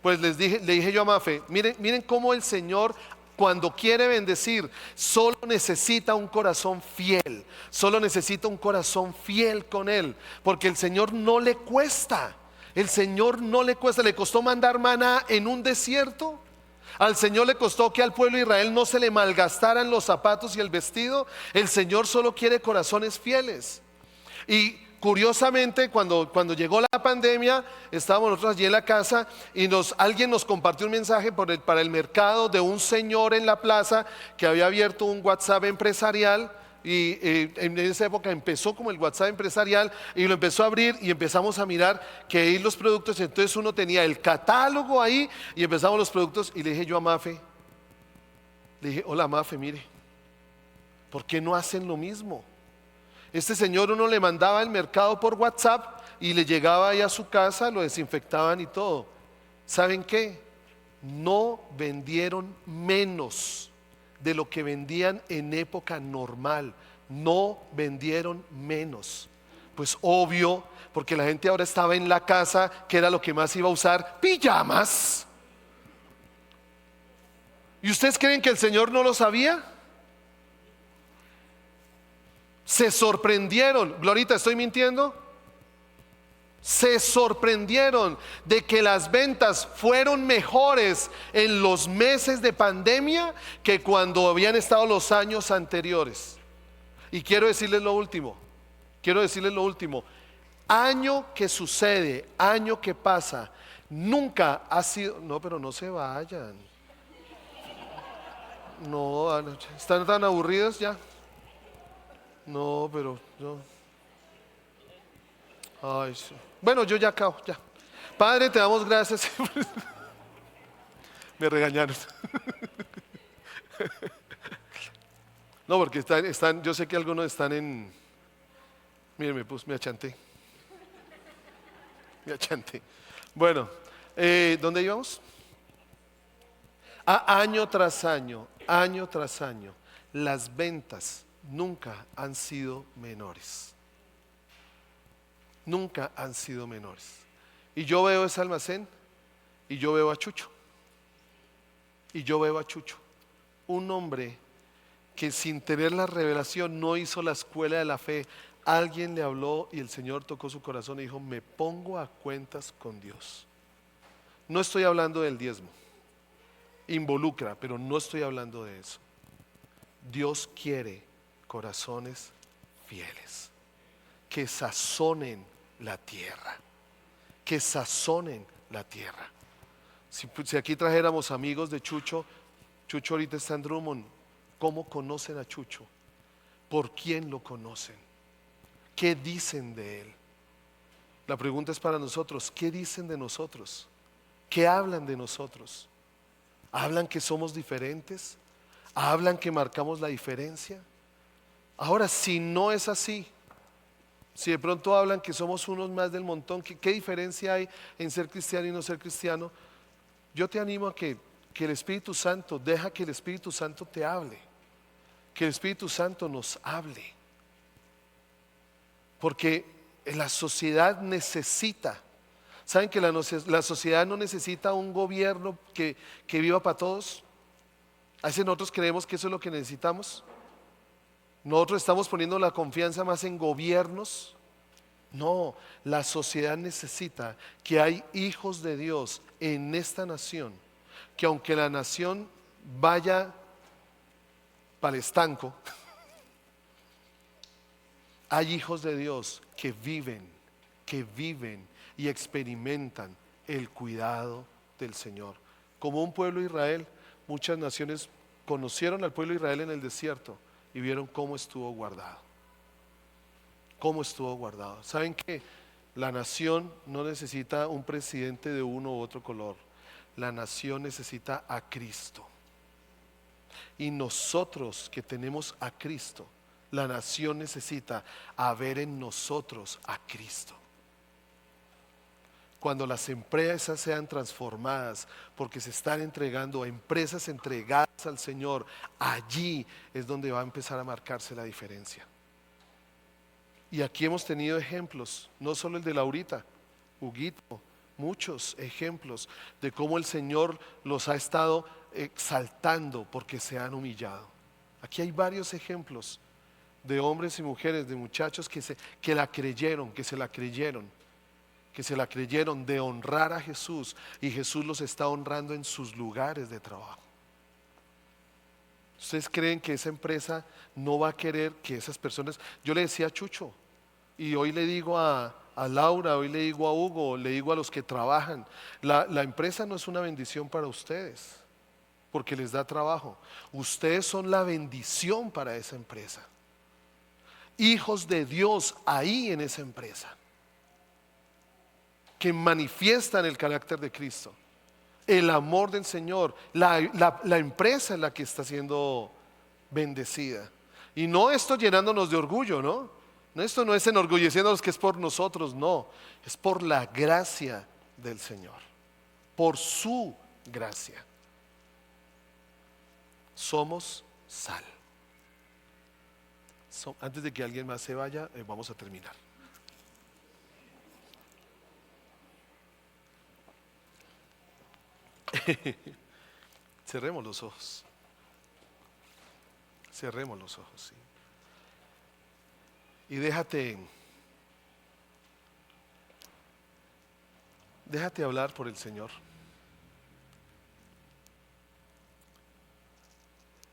Pues le dije yo a Mafe, miren cómo el Señor, cuando quiere bendecir, solo necesita un corazón fiel. Solo necesita un corazón fiel con Él. Porque el Señor no le cuesta. El Señor no le cuesta. Le costó mandar maná en un desierto. Al Señor le costó que al pueblo de Israel no se le malgastaran los zapatos y el vestido. El Señor solo quiere corazones fieles. Y curiosamente, cuando llegó la pandemia, estábamos nosotros allí en la casa y alguien nos compartió un mensaje para el mercado de un señor en la plaza que había abierto un WhatsApp empresarial. Y en esa época empezó como el WhatsApp empresarial y lo empezó a abrir y empezamos a mirar que ahí los productos. Entonces uno tenía el catálogo ahí y empezamos los productos. Y le dije yo a Mafe, le dije, hola Mafe, mire, ¿por qué no hacen lo mismo? Este señor uno le mandaba el mercado por WhatsApp y le llegaba ahí a su casa, lo desinfectaban y todo. ¿Saben qué? No vendieron menos de lo que vendían en época normal. No vendieron menos. Pues obvio, porque la gente ahora estaba en la casa, que era lo que más iba a usar, pijamas. ¿Y ustedes creen que el Señor no lo sabía? Se sorprendieron. Glorita, ¿estoy mintiendo? Se sorprendieron de que las ventas fueron mejores en los meses de pandemia que cuando habían estado los años anteriores. Y quiero decirles lo último, año que sucede, año que pasa, nunca ha sido, no, pero no se vayan, no, están tan aburridos ya, no, pero no. Ay, sí. Bueno, yo ya acabo, ya. Padre, te damos gracias. Me regañaron. No, porque yo sé que algunos están en. Miren, me achanté. Bueno, ¿dónde íbamos? Año tras año, las ventas nunca han sido menores. Nunca han sido menores. Y yo veo ese almacén y yo veo a Chucho. Un hombre que sin tener la revelación no hizo la escuela de la fe. Alguien le habló y el Señor tocó su corazón y dijo, me pongo a cuentas con Dios. No estoy hablando del diezmo. Involucra, pero no estoy hablando de eso. Dios quiere corazones fieles que sazonen la tierra, Si aquí trajéramos amigos de Chucho ahorita está en Drummond. ¿Cómo conocen a Chucho? ¿Por quién lo conocen? ¿Qué dicen de él? La pregunta es para nosotros, ¿qué dicen de nosotros? ¿Qué hablan de nosotros? ¿Hablan que somos diferentes? ¿Hablan que marcamos la diferencia? Ahora, si no es así, si de pronto hablan que somos unos más del montón, ¿qué diferencia hay en ser cristiano y no ser cristiano? Yo te animo a que el Espíritu Santo, deja que el Espíritu Santo te hable, que el Espíritu Santo nos hable, porque la sociedad necesita ¿Saben que la sociedad no necesita un gobierno que viva para todos? A veces nosotros creemos que eso es lo que necesitamos. Nosotros estamos poniendo la confianza más en gobiernos. No, la sociedad necesita que hay hijos de Dios en esta nación, que aunque la nación vaya para el estanco, hay hijos de Dios que viven y experimentan el cuidado del Señor. Como un pueblo de Israel, muchas naciones conocieron al pueblo de Israel en el desierto y vieron cómo estuvo guardado. Cómo estuvo guardado. ¿Saben que la nación no necesita un presidente de uno u otro color? La nación necesita a Cristo. Y nosotros que tenemos a Cristo, la nación necesita a ver en nosotros a Cristo. Cuando las empresas sean transformadas, porque se están entregando a empresas entregadas al Señor, allí es donde va a empezar a marcarse la diferencia. Y aquí hemos tenido ejemplos, no solo el de Laurita, Huguito, muchos ejemplos de cómo el Señor los ha estado exaltando porque se han humillado. Aquí hay varios ejemplos de hombres y mujeres, de muchachos que se la creyeron de honrar a Jesús, y Jesús los está honrando en sus lugares de trabajo. ¿Ustedes creen que esa empresa no va a querer que esas personas? Yo le decía a Chucho, y hoy le digo a Laura, hoy le digo a Hugo, le digo a los que trabajan, la empresa no es una bendición para ustedes porque les da trabajo. Ustedes son la bendición para esa empresa. Hijos de Dios ahí en esa empresa, que manifiestan el carácter de Cristo, el amor del Señor. La empresa es la que está siendo bendecida. Y no esto llenándonos de orgullo, ¿no? Esto no es enorgulleciéndonos que es por nosotros, no. Es por la gracia del Señor, por su gracia. Somos sal. Antes de que alguien más se vaya, vamos a terminar. Cerremos los ojos. Cerremos los ojos, sí. Y déjate hablar por el Señor.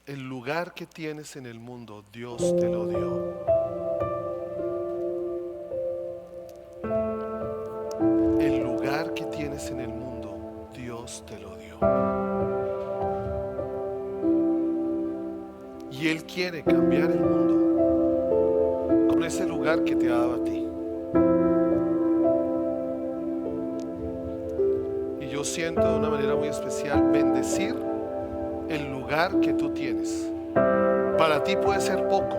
El lugar que tienes en el mundo, Dios te lo dio. El lugar que tienes en el mundo, Dios te lo dio. Y Él quiere cambiar el mundo con ese lugar que te ha dado a ti. Y yo siento de una manera muy especial bendecir el lugar que tú tienes. Para ti puede ser poco,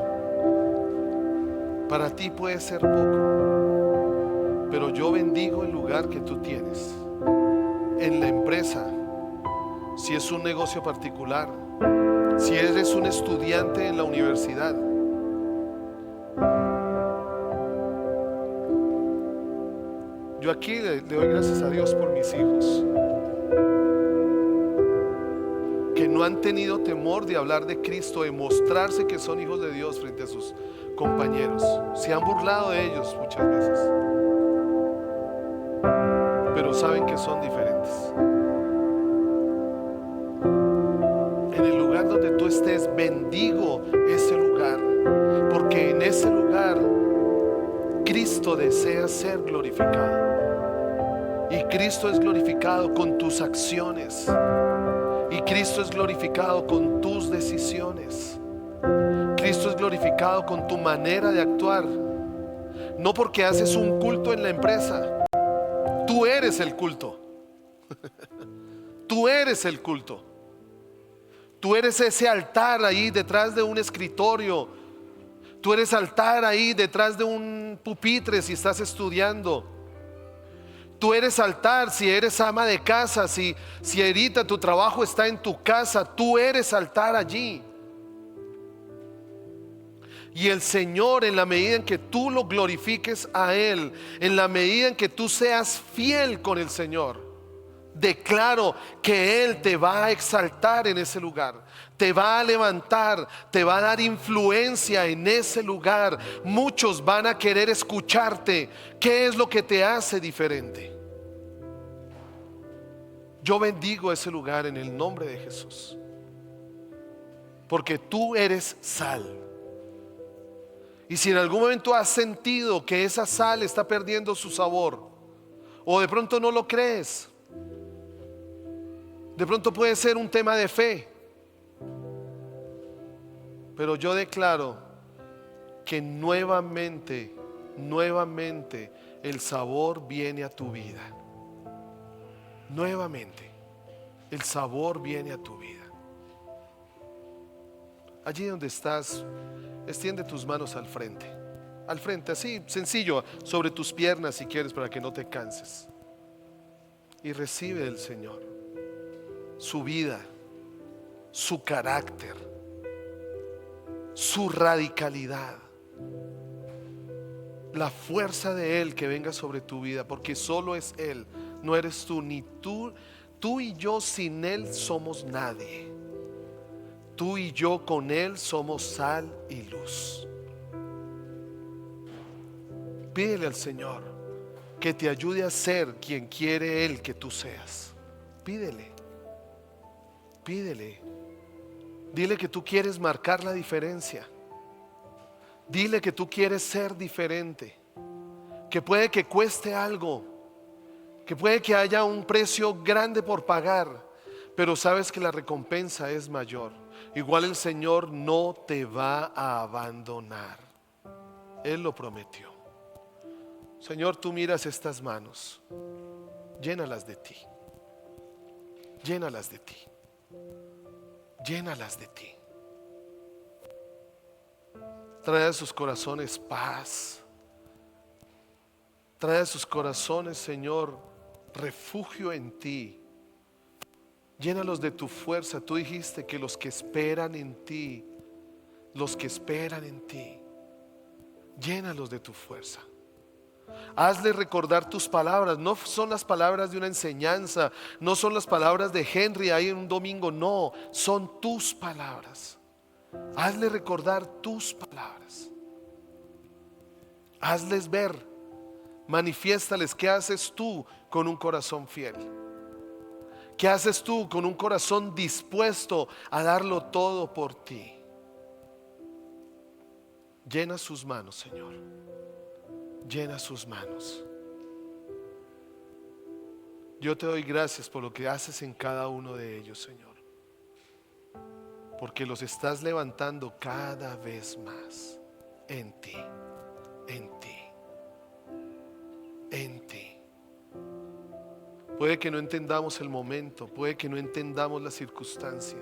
para ti puede ser poco, pero yo bendigo el lugar que tú tienes en la empresa, si es un negocio particular, si eres un estudiante en la universidad. Yo aquí le doy gracias a Dios por mis hijos, que no han tenido temor de hablar de Cristo, de mostrarse que son hijos de Dios frente a sus compañeros. Se han burlado de ellos muchas veces, pero saben que son diferentes. En el lugar donde tú estés, bendigo ese lugar, porque en ese lugar Cristo desea ser glorificado. Y Cristo es glorificado con tus acciones. Y Cristo es glorificado con tus decisiones. Cristo es glorificado con tu manera de actuar. No porque haces un culto en la empresa. Tú eres el culto. Tú eres el culto. Tú eres ese altar ahí detrás de un escritorio. Tú eres altar ahí detrás de un pupitre si estás estudiando. Tú eres altar si eres ama de casa, si ahorita tu trabajo está en tu casa, tú eres altar allí. Y el Señor, en la medida en que tú lo glorifiques a Él, en la medida en que tú seas fiel con el Señor, declaro que Él te va a exaltar en ese lugar, te va a levantar, te va a dar influencia en ese lugar. Muchos van a querer escucharte. ¿Qué es lo que te hace diferente? Yo bendigo ese lugar en el nombre de Jesús, porque tú eres sal. Y si en algún momento has sentido que esa sal está perdiendo su sabor, o de pronto no lo crees, de pronto puede ser un tema de fe, pero yo declaro que nuevamente el sabor viene a tu vida. Nuevamente el sabor viene a tu vida. Allí donde estás, extiende tus manos al frente, así sencillo, sobre tus piernas si quieres, para que no te canses. Y recibe del Señor su vida, su carácter, su radicalidad, la fuerza de Él que venga sobre tu vida, porque solo es Él, no eres tú, ni tú y yo sin Él somos nadie. Tú y yo con Él somos sal y luz. Pídele al Señor que te ayude a ser quien quiere Él que tú seas. Pídele. Dile que tú quieres marcar la diferencia. Dile que tú quieres ser diferente. Que puede que cueste algo, que puede que haya un precio grande por pagar, pero sabes que la recompensa es mayor. Igual el Señor no te va a abandonar. Él lo prometió. Señor, tú miras estas manos, llénalas de ti. Llénalas de ti. Llénalas de ti. Trae a sus corazones paz. Trae a sus corazones, Señor, refugio en ti. Llénalos de tu fuerza. Tú dijiste que los que esperan en ti, llénalos de tu fuerza. Hazle recordar tus palabras. No son las palabras de una enseñanza, no son las palabras de Henry ahí en un domingo, no, son tus palabras. Hazle recordar tus palabras. Hazles ver, manifiéstales qué haces tú con un corazón fiel. ¿Qué haces tú con un corazón dispuesto a darlo todo por ti? Llena sus manos, Señor. Llena sus manos. Yo te doy gracias por lo que haces en cada uno de ellos, Señor, porque los estás levantando cada vez más en ti, en ti, en ti. Puede que no entendamos el momento, puede que no entendamos la circunstancia,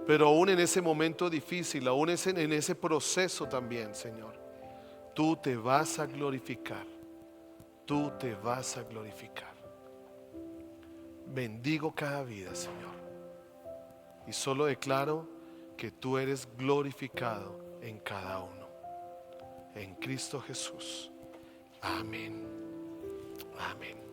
pero aún en ese momento difícil, aún en ese proceso también, Señor, tú te vas a glorificar. Tú te vas a glorificar. Bendigo cada vida, Señor, y solo declaro que tú eres glorificado en cada uno. En Cristo Jesús. Amén. Amén.